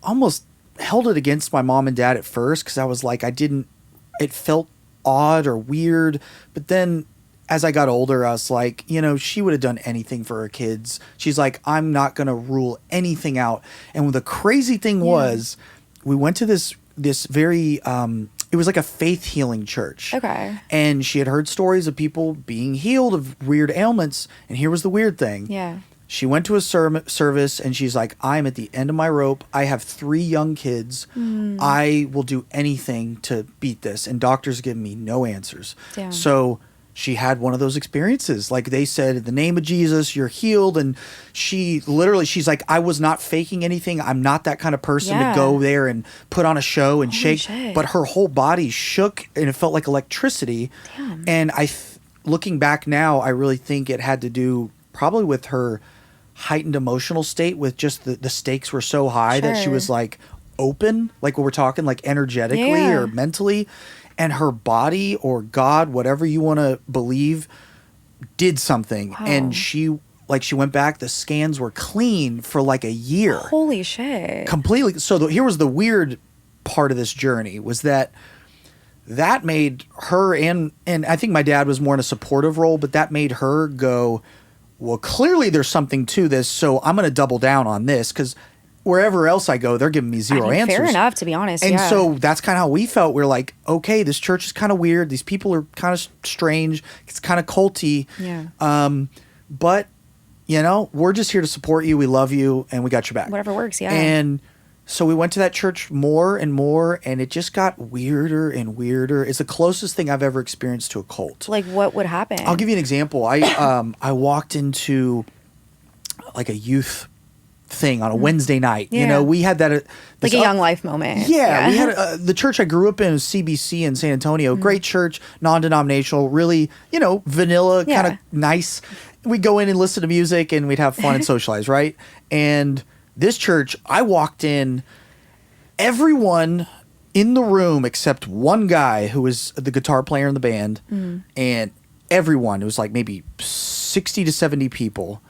almost held it against my mom and dad at first, because I was like, it felt odd or weird. But then as I got older, I was like, she would have done anything for her kids. She's like, I'm not going to rule anything out. And the crazy thing was, we went to this very, it was like a faith healing church. Okay. And she had heard stories of people being healed of weird ailments. And here was the weird thing. Yeah. She went to a service and she's like, I'm at the end of my rope. I have 3 young kids. I will do anything to beat this. And doctors give me no answers. Damn. So she had one of those experiences. Like they said, in the name of Jesus, you're healed. And she's like, I was not faking anything. I'm not that kind of person to go there and put on a show and shake. Shit. But her whole body shook and it felt like electricity. Damn. And looking back now, I really think it had to do probably with her heightened emotional state, with just the stakes were so high that she was like open, like what we're talking, like energetically or mentally. And her body or God, whatever you want to believe, did something. Wow. And she went back, the scans were clean for like a year. Holy shit. Completely. So here was the weird part of this journey, was that made her, and I think my dad was more in a supportive role, but that made her go, well, clearly there's something to this, so I'm going to double down on this, because wherever else I go, they're giving me zero answers. Fair enough, to be honest. And so that's kind of how we felt. We're like, okay, this church is kind of weird. These people are kind of strange. It's kind of culty. Yeah. But, we're just here to support you. We love you, and we got your back. Whatever works, yeah. And so we went to that church more and more, and it just got weirder and weirder. It's the closest thing I've ever experienced to a cult. Like, what would happen? I'll give you an example. I walked into like a youth thing on a Wednesday night. We had that like a young life moment. We had the church I grew up in was CBC in San Antonio. Great church, non-denominational, really, vanilla, kind of nice. We'd go in and listen to music, and we'd have fun and socialize, right? And this church, I walked in, everyone in the room except one guy who was the guitar player in the band, and everyone, it was like maybe 60 to 70 people,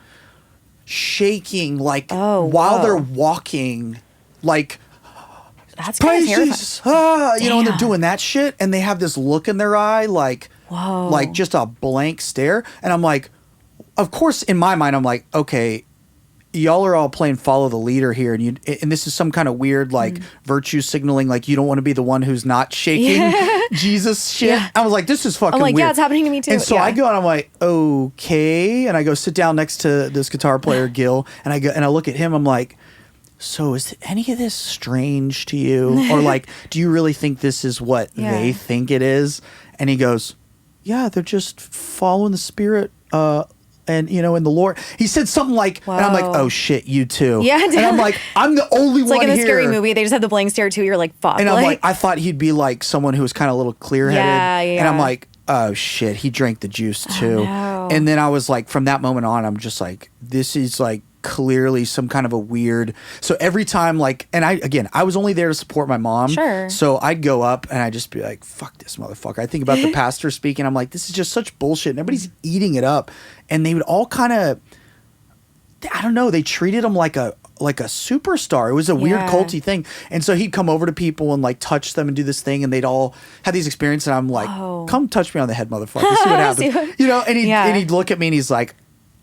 shaking while they're walking, like That's kind of terrifying. Jesus, you know, and they're doing that shit, and they have this look in their eye, like, whoa, like just a blank stare. And I'm like, of course, in my mind, I'm like, okay, y'all are all playing follow the leader here, and this is some kind of weird like virtue signaling, like you don't want to be the one who's not shaking Jesus shit. Yeah. I was like, this is fucking weird. Yeah, it's happening to me too. And so I go and I'm like, okay, and I go sit down next to this guitar player Gil, and I go and I look at him. I'm like, so is any of this strange to you, or like, do you really think this is what they think it is? And he goes, yeah, they're just following the Spirit. And, you know, in the Lord, he said something like, and I'm like, oh shit, you too. Yeah. And I'm like, I'm the only one here. It's like in a scary movie, they just have the blank stare too. You're like, fuck. And I'm like, I thought he'd be like someone who was kind of a little clear-headed. Yeah. And I'm like, oh shit, he drank the juice too. Oh, no. And then I was like, from that moment on, I'm just like, this is like clearly some kind of a weird. So every time, like, and I was only there to support my mom. Sure. So I'd go up and I'd just be like, fuck this motherfucker. I think about the pastor speaking. I'm like, this is just such bullshit. And everybody's eating it up. And they would all kind of, I don't know, they treated him like a superstar. It was a weird culty thing. And so he'd come over to people and like touch them and do this thing, and they'd all have these experiences. And I'm like, come touch me on the head, motherfucker. See what happens. You know, and he'd look at me and he's like,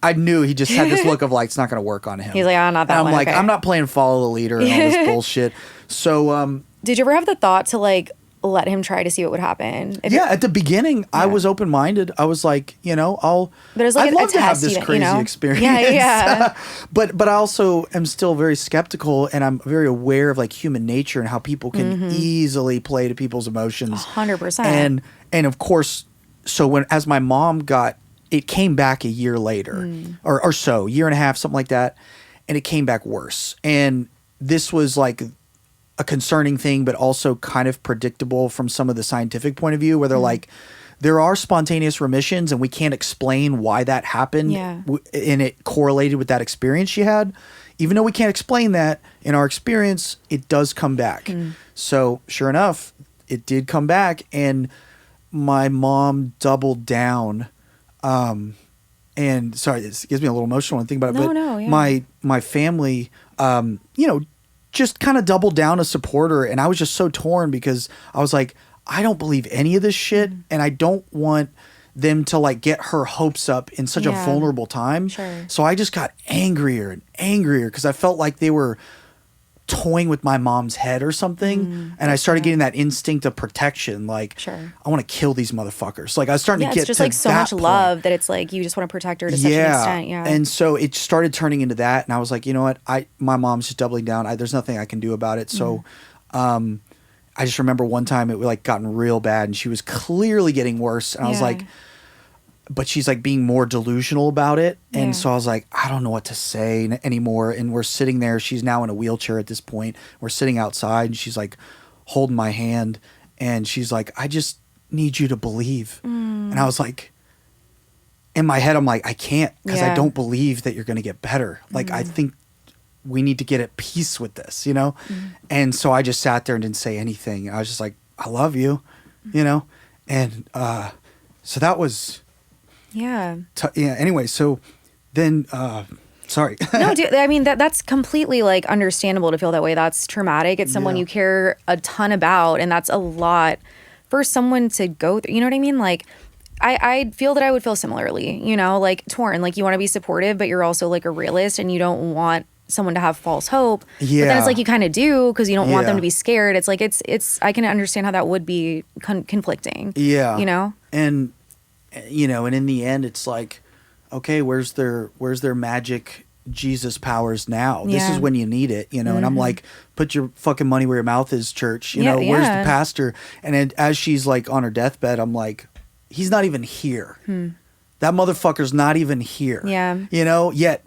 I knew he just had this look of like, it's not going to work on him. He's like, not that and I'm one. like, I'm not playing follow the leader and all this bullshit. So, did you ever have the thought to like let him try to see what would happen? At the beginning, I was open-minded. I was like, you know, I'd love to have this crazy experience. Yeah. But I also am still very skeptical, and I'm very aware of like human nature and how people can easily play to people's emotions. 100%. And of course, so as my mom it came back a year later or so, year and a half, something like that. And it came back worse. And this was like a concerning thing, but also kind of predictable from some of the scientific point of view, where they're like, there are spontaneous remissions and we can't explain why that happened. Yeah. And it correlated with that experience she had. Even though we can't explain that, in our experience, it does come back. So sure enough, it did come back, and my mom doubled down. And sorry, this gives me a little emotional when I think about it, my family, you know, just kind of doubled down to support her. And I was just so torn because I was like, I don't believe any of this shit. And I don't want them to like get her hopes up in such a vulnerable time. Sure. So I just got angrier and angrier because I felt like they were toying with my mom's head or something, and I started getting that instinct of protection, like I want to kill these motherfuckers. Like I was starting to get it's just to like so much love that it's like you just want to protect her to such an extent. Yeah. And so it started turning into that, and I was like, you know what, my mom's just doubling down. There's nothing I can do about it. So I just remember one time it like gotten real bad, and she was clearly getting worse, and I was like, but she's like being more delusional about it. And so I was like, I don't know what to say anymore. And we're sitting there. She's now in a wheelchair at this point. We're sitting outside, and she's like holding my hand, and she's like, I just need you to believe. And I was like, in my head, I'm like, I can't, because I don't believe that you're going to get better. Like, I think we need to get at peace with this, you know? And so I just sat there and didn't say anything. I was just like, I love you, you know? And so that was... Anyway, so then, sorry. No, dude, I mean, that's completely like understandable to feel that way. That's traumatic. It's someone you care a ton about, and that's a lot for someone to go through. You know what I mean? Like, I feel that I would feel similarly, you know, like torn, like you want to be supportive, but you're also like a realist, and you don't want someone to have false hope. Yeah. But then it's like you kind of do, because you don't want them to be scared. It's like, it's, I can understand how that would be conflicting. Yeah. You know? And, you know, and in the end, it's like, okay, where's their magic Jesus powers now? This is when you need it, you know? And I'm like, put your fucking money where your mouth is, church. You know, where's the pastor? And then as she's like on her deathbed, I'm like, he's not even here. That motherfucker's not even here. Yeah. You know, yet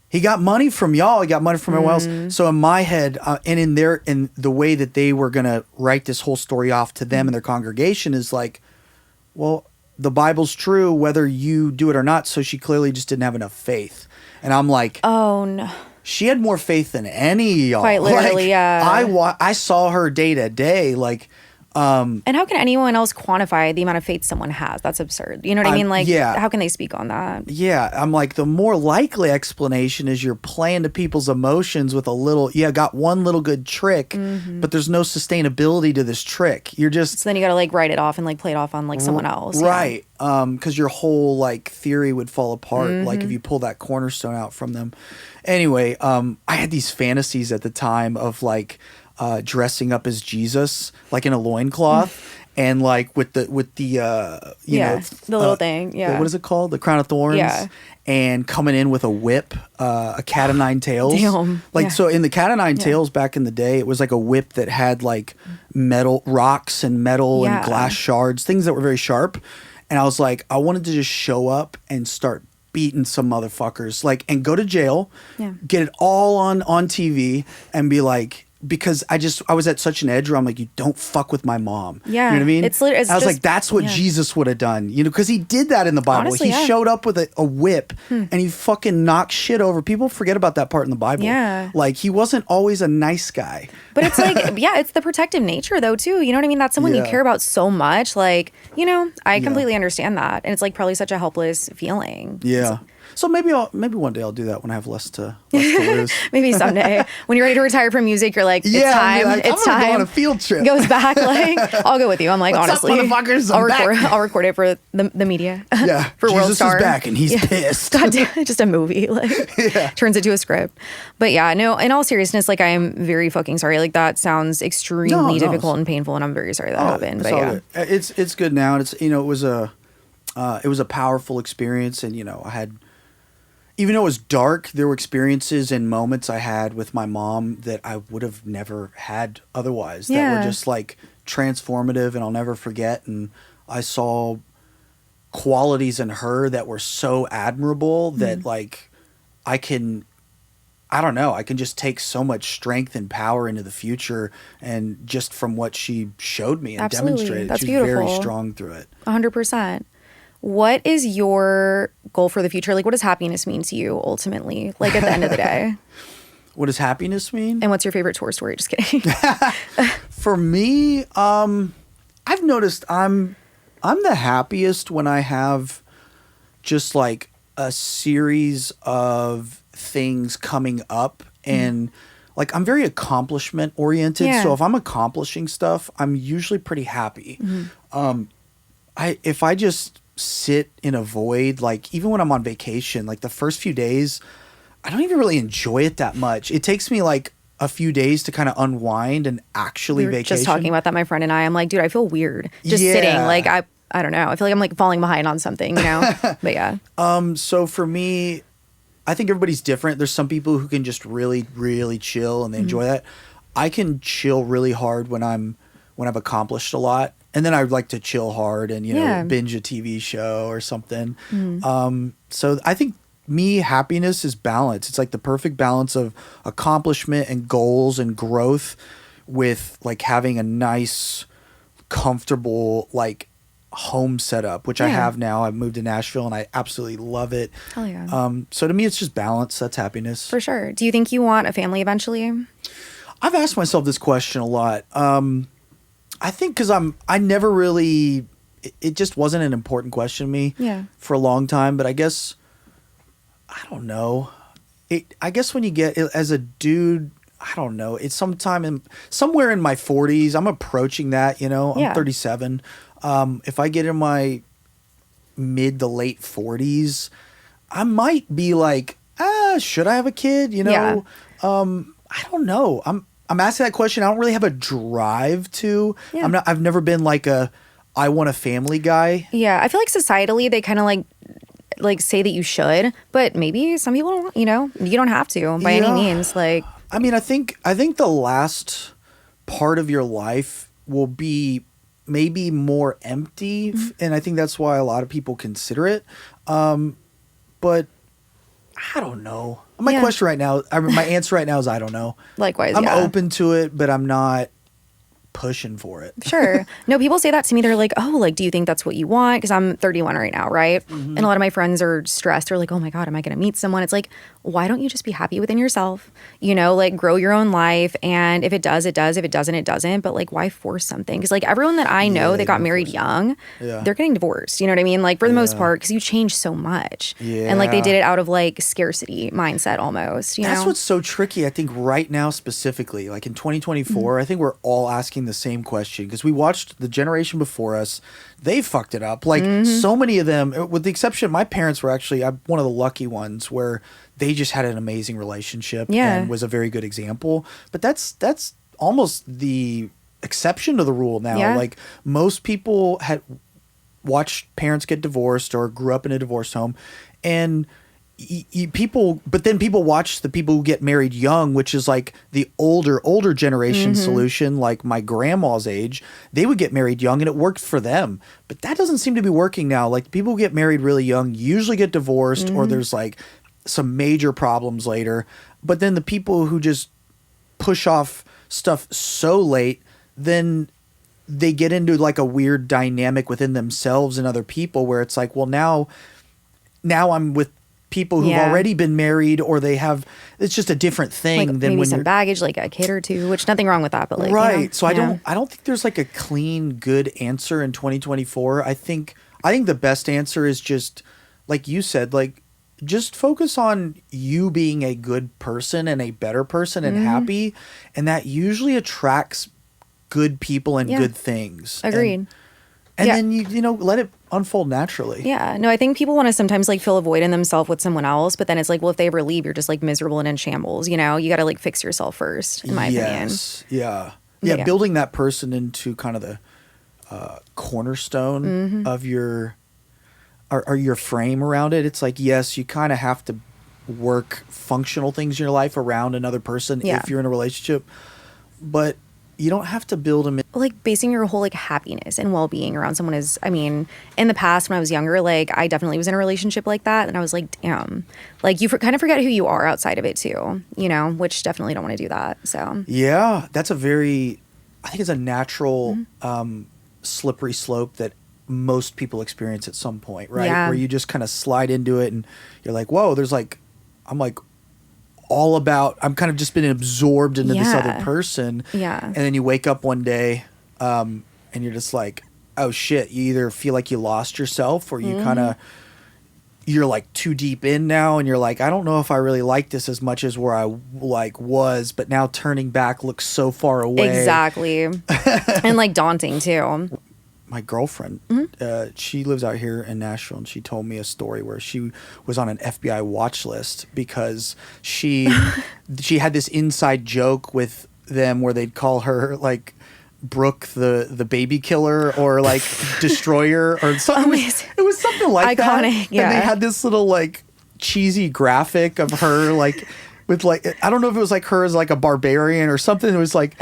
he got money from y'all. He got money from everyone else. So in my head, and in the way that they were going to write this whole story off to them and their congregation is like, well, the Bible's true whether you do it or not. So she clearly just didn't have enough faith. And I'm like, oh no, she had more faith than any of y'all. Quite literally, like, I saw her day to day. Like, And how can anyone else quantify the amount of faith someone has? That's absurd. You know what I mean? Like, how can they speak on that? Yeah, I'm like, the more likely explanation is you're playing to people's emotions with a little, got one little good trick, but there's no sustainability to this trick. You're just... So then you got to like write it off and like play it off on like someone else. Right. Because your whole like theory would fall apart, like if you pull that cornerstone out from them. Anyway, I had these fantasies at the time of like... dressing up as Jesus, like in a loincloth, and like with the you know, the little thing, what is it called, the crown of thorns, and coming in with a whip, a cat of nine tails. Damn. Like so in the cat of nine tails back in the day, it was like a whip that had like metal rocks and metal and glass shards, things that were very sharp, and I was like, I wanted to just show up and start beating some motherfuckers, like, and go to jail, get it all on TV, and be like, because I was at such an edge where I'm like, you don't fuck with my mom. Yeah. You know what I mean? It's I was like, that's what Jesus would have done. You know, because he did that in the Bible. Honestly, he showed up with a whip and he fucking knocked shit over. People forget about that part in the Bible. Yeah. Like, he wasn't always a nice guy. But it's like, it's the protective nature though, too. You know what I mean? That's someone you care about so much. Like, you know, I completely understand that. And it's like probably such a helpless feeling. Yeah. So maybe one day I'll do that when I have less to lose. Maybe someday when you're ready to retire from music, you're like, it's time. Like, it's I'm time. Go on a field trip. Goes back. Like, I'll go with you. I'm like, What's honestly, up, motherfuckers? I'll record it for the media. Yeah, for Jesus World Star. is back and he's pissed. God damn, just a movie. Like, turns into a script. But yeah, no. In all seriousness, like, I am very fucking sorry. Like, that sounds extremely difficult and painful, and I'm very sorry that happened. But yeah, it's good now. And it's, you know, it was a powerful experience, and you know, I had. Even though it was dark, there were experiences and moments I had with my mom that I would have never had otherwise. That were just like transformative, and I'll never forget. And I saw qualities in her that were so admirable that like I can just take so much strength and power into the future, and just from what she showed me and demonstrated. That's She's beautiful. very strong through it. 100%. What is your goal for the future? Like, what does happiness mean to you ultimately? Like, at the end of the day? What does happiness mean? And what's your favorite tour story? Just kidding. For me, I've noticed I'm the happiest when I have just like a series of things coming up, and like I'm very accomplishment oriented. So if I'm accomplishing stuff, I'm usually pretty happy. If I just sit in a void, like even when I'm on vacation, like the first few days, I don't even really enjoy it that much. It takes me like a few days to kind of unwind and actually vacation. Just talking about that, my friend and I'm like, dude, I feel weird just sitting. Like, I don't know. I feel like I'm like falling behind on something, you know? But yeah. So for me, I think everybody's different. There's some people who can just really, really chill and they enjoy that. I can chill really hard when I've accomplished a lot. And then I would like to chill hard and, you know, binge a TV show or something. So I think happiness is balance. It's like the perfect balance of accomplishment and goals and growth with like having a nice, comfortable, like home setup, which I have now. I've moved to Nashville and I absolutely love it. Hell yeah. So to me, it's just balance. That's happiness. For sure. Do you think you want a family eventually? I've asked myself this question a lot. I think because I never really, it just wasn't an important question to me for a long time. But I guess, I don't know. I guess when you get, as a dude, I don't know. It's somewhere in my 40s. I'm approaching that, you know. I'm 37. If I get in my mid to late 40s, I might be like, should I have a kid? You know? I don't know. I'm asking that question. I don't really have a drive to. I've never been like I want a family guy. Yeah, I feel like societally they kind of like say that you should, but maybe some people don't. You know, you don't have to by any means. Like, I mean, I think the last part of your life will be maybe more empty, and I think that's why a lot of people consider it. But I don't know. My question right now, my answer right now is I don't know. Likewise, I'm open to it, but I'm not pushing for it. Sure. No, people say that to me. They're like, oh, like, do you think that's what you want? Because I'm 31 right now, right? And a lot of my friends are stressed. They're like, oh my God, am I going to meet someone? It's like, why don't you just be happy within yourself? You know, like, grow your own life. And if it does, it does. If it doesn't, it doesn't. But like, why force something? Because like everyone that I know that got married young, they're getting divorced. You know what I mean? Like, for the most part, because you change so much. Yeah. And like, they did it out of like scarcity mindset almost. You That's know? what's so tricky, I think, right now specifically. Like in 2024, I think we're all asking the same question because we watched the generation before us. They fucked it up. Like so many of them, with the exception, my parents were actually one of the lucky ones where they just had an amazing relationship and was a very good example. But that's almost the exception to the rule now. Yeah. Like most people had watched parents get divorced or grew up in a divorced home, and people watch the people who get married young, which is like the older generation solution, like my grandma's age. They would get married young and it worked for them, but that doesn't seem to be working now. Like people who get married really young usually get divorced or there's like some major problems later. But then the people who just push off stuff so late, then they get into like a weird dynamic within themselves and other people where it's like, well, now I'm with people who've already been married, or it's just a different thing like than maybe when some you're baggage, like a kid or two, which nothing wrong with that, but like, right. You know, So I don't think there's like a clean, good answer in 2024. I think the best answer is just like you said, like just focus on you being a good person and a better person and happy, and that usually attracts good people and good things. Agreed. And then you know, let it unfold naturally. Yeah. No, I think people want to sometimes like fill a void in themselves with someone else, but then it's like, well, if they ever leave, you're just like miserable and in shambles. You know, you got to like fix yourself first, in my opinion. Yeah. Building that person into kind of the cornerstone of your frame around it. It's like, yes, you kind of have to work functional things in your life around another person if you're in a relationship, but you don't have to build them in. Like basing your whole like happiness and well-being around someone is, I mean, in the past when I was younger, like I definitely was in a relationship like that, and I was like, damn, like you kind of forget who you are outside of it too, you know, which definitely don't want to do that. So yeah, that's I think it's a natural slippery slope that most people experience at some point, right? Yeah. Where you just kind of slide into it and you're like, whoa, I'm kind of just been absorbed into this other person. Yeah. And then you wake up one day and you're just like, oh shit, you either feel like you lost yourself or you you're like too deep in now and you're like, I don't know if I really like this as much as where I like was, but now turning back looks so far away. Exactly. And like daunting too. My girlfriend, she lives out here in Nashville, and she told me a story where she was on an FBI watch list because she had this inside joke with them where they'd call her like Brooke the baby killer or like destroyer or something. It was something like iconic, that. Yeah. And they had this little like cheesy graphic of her like with like, I don't know if it was like her as like a barbarian or something. It was like,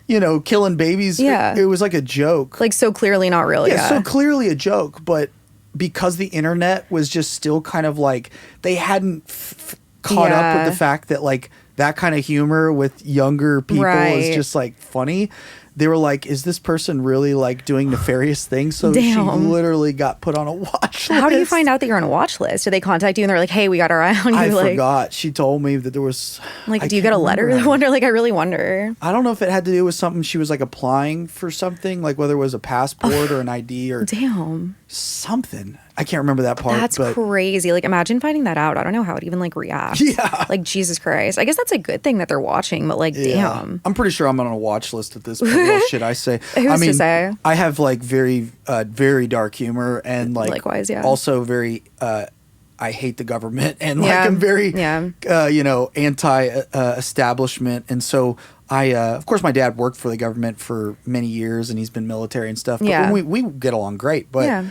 you know, killing babies. Yeah. It was like a joke. Like so clearly not real. Yeah, so clearly a joke. But because the internet was just still kind of like, they hadn't caught up with the fact that like that kind of humor with younger people is just like funny. They were like, is this person really like doing nefarious things? So she literally got put on a watch list. How do you find out that you're on a watch list? Do they contact you and they're like, hey, we got our eye on you? I forgot. She told me that there was... Like, do you get a letter? I wonder, like, I really wonder. I don't know if it had to do with something she was like applying for something, like whether it was a passport or an ID or... Something. I can't remember that part. That's crazy. Like, imagine finding that out. I don't know how I'd even like react. Yeah. Like, Jesus Christ. I guess that's a good thing that they're watching, but like, damn. I'm pretty sure I'm on a watch list at this point. Well, should I say? Who's to say? I have like very, very dark humor and like likewise, also very, I hate the government and like I'm very, you know, anti-establishment. And so of course, my dad worked for the government for many years and he's been military and stuff. But we get along great. But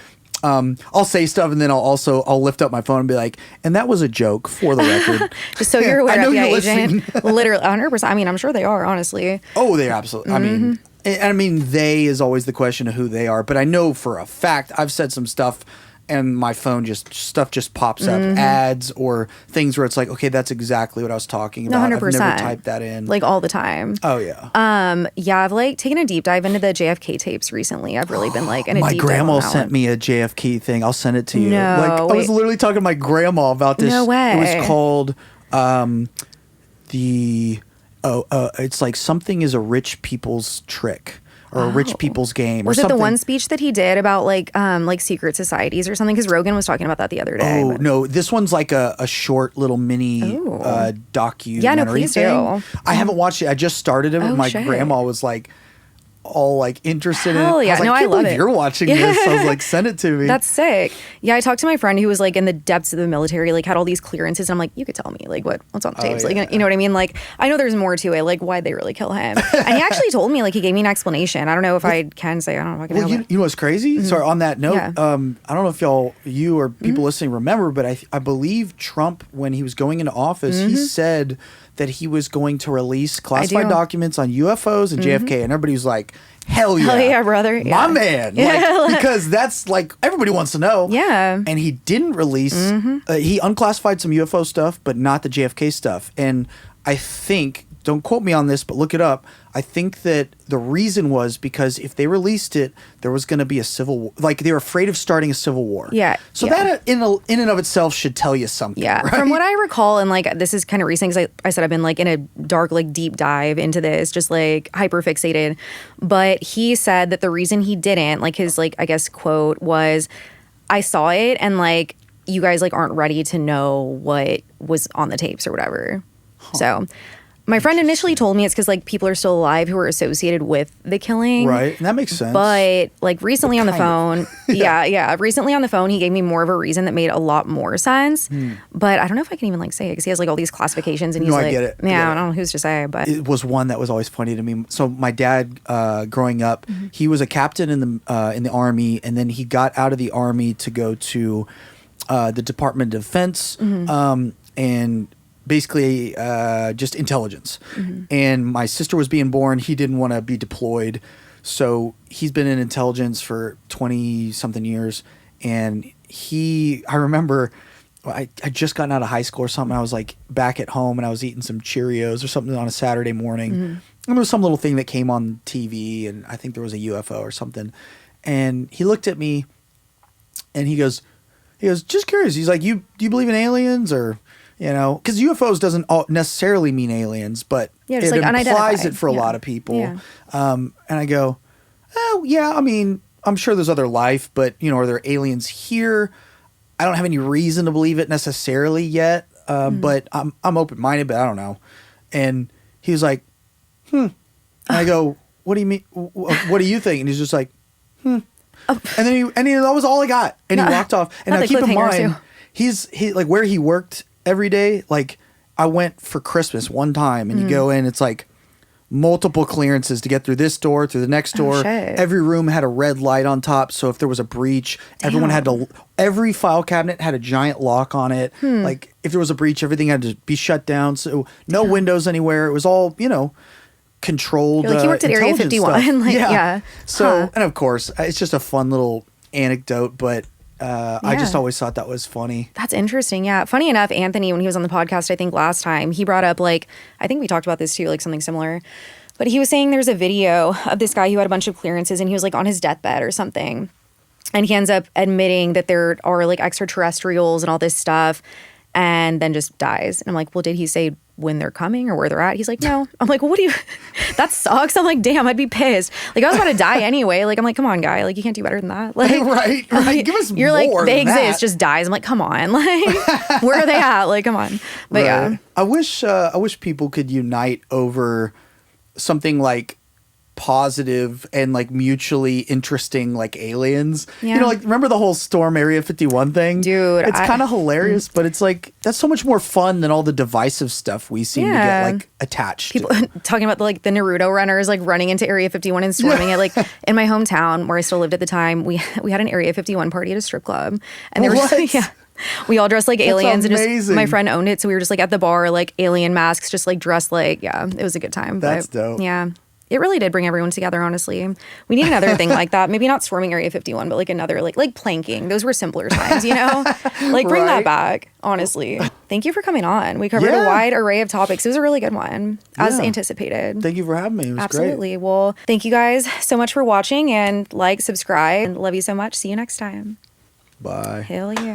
I'll say stuff and then I'll lift up my phone and be like, and that was a joke for the record. Just so you're aware, I know you're listening. Literally, 100%. I mean, I'm sure they are, honestly. Oh, they're absolutely. I mean, they is always the question of who they are. But I know for a fact I've said some stuff and my phone stuff just pops up, ads or things where it's like, okay, that's exactly what I was talking about. 100%. I've never typed that in. Like all the time. Oh yeah. I've like taken a deep dive into the JFK tapes recently. I've really been like in a my deep grandma dive on that sent one. me a JFK thing. I'll send it to you. No, like I was literally talking to my grandma about this. No way. It was called it's like something is a rich people's trick. Or a rich people's game, was or something. it the one speech that he did about like secret societies or something? Because Rogan was talking about that the other day. Oh no, this one's like a short little mini documentary. Yeah, no, please thing. do. I haven't watched it. I just started it. But my shit. grandma was like all like interested in it. Hell yeah. I was like, No, I can't love believe it. you're watching this. I was like, send it to me. That's sick. Yeah, I talked to my friend who was like in the depths of the military, like had all these clearances, and I'm like, you could tell me like what's on the tapes, yeah. like you know what I mean? Like I know there's more to it, like why'd they really kill him? And he actually told me, like he gave me an explanation. I don't know if I can say I don't know if I can. Well, you know what's crazy? Sorry, on that note, Yeah. I don't know if you or people listening remember, but I believe Trump, when he was going into office, he said that he was going to release classified documents on UFOs and JFK, and everybody was like, hell yeah. Hell yeah, brother. My Yeah. man. Yeah. Like, because that's like, everybody wants to know. Yeah. And he didn't release, he unclassified some UFO stuff, but not the JFK stuff. And I think, don't quote me on this, but look it up. I think that the reason was because if they released it, there was going to be a civil war. Like, they were afraid of starting a civil war. Yeah. So yeah. that in and of itself should tell you something. Yeah. Right? From what I recall, and like this is kind of recent because I said I've been like in a dark, like deep dive into this, just like hyper fixated. But he said that the reason he didn't, like his like I guess quote was, I saw it and like you guys like aren't ready to know what was on the tapes or whatever. So my friend initially told me it's because like people are still alive who are associated with the killing. Right. And that makes sense. But like recently on the phone, Yeah. recently on the phone, he gave me more of a reason that made a lot more sense. But I don't know if I can even like say it because he has like all these classifications and he's No, I like, get it. I yeah, get I don't know who's to say, but it was one that was always funny to me. So my dad, growing up, he was a captain in the Army, and then he got out of the Army to go to the Department of Defense, and basically just intelligence. And my sister was being born. He didn't want to be deployed, so he's been in intelligence for 20 something years. And I remember I just gotten out of high school or something. I was like back at home and I was eating some Cheerios or something on a Saturday morning. And there was some little thing that came on TV, and I think there was a UFO or something. And he looked at me and he goes, just curious. He's like, do you believe in aliens? Or, you know, because UFOs doesn't necessarily mean aliens, but Yeah, it just like implies unidentified. it for a Yeah. lot of people. Yeah. And I go, oh, yeah, I mean, I'm sure there's other life, but, you know, are there aliens here? I don't have any reason to believe it necessarily yet, but I'm open-minded, but I don't know. And he was like, And I go, what do you mean? What do you think? And he's just like, And then that was all I got. And he walked off. And Not now the keep in cliffhanger, mind, he like where he worked every day. Like I went for Christmas one time, and you go in, it's like multiple clearances to get through this door, through the next door. shit. Every room had a red light on top, so if there was a breach, everyone had to. Every file cabinet had a giant lock on it. Like if there was a breach, everything had to be shut down. So no windows anywhere. It was all controlled. You're like, he worked at Area intelligence 51. stuff. Like, yeah. So and of course, it's just a fun little anecdote, but I just always thought that was funny. That's interesting. Yeah. Funny enough, Anthony, when he was on the podcast, I think last time, he brought up like, I think we talked about this too, like something similar. But he was saying there's a video of this guy who had a bunch of clearances and he was like on his deathbed or something. And he ends up admitting that there are like extraterrestrials and all this stuff, and then just dies. And I'm like, well, did he say when they're coming or where they're at? He's like, no. I'm like, well, what do you, that sucks. I'm like, damn, I'd be pissed. Like I was about to die anyway. Like, I'm like, come on, guy. Like you can't do better than that. Like, right. Give us you're more like, they than exist, that. just dies. I'm like, come on. Like, where are they at? Like, come on. But yeah. I wish people could unite over something like positive and like mutually interesting, like aliens. Yeah. You know, like remember the whole Storm Area 51 thing? Dude, it's kind of hilarious, but it's like that's so much more fun than all the divisive stuff we seem to get like attached People to. talking about like the Naruto runners like running into Area 51 and storming it. Like in my hometown where I still lived at the time, we had an Area 51 party at a strip club, and there What? was we all dressed like aliens, and just amazing. my friend owned it, so we were just like at the bar like alien masks, just like dressed like it was a good time. That's but, dope. Yeah. it really did bring everyone together, honestly. We need another thing like that. Maybe not storming Area 51, but like another, like planking. Those were simpler times, you know? Like bring that back, honestly. Thank you for coming on. We covered a wide array of topics. It was a really good one, as anticipated. Thank you for having me. It was Absolutely. great. Well, thank you guys so much for watching, and like, subscribe, and love you so much. See you next time. Bye. Hell yeah.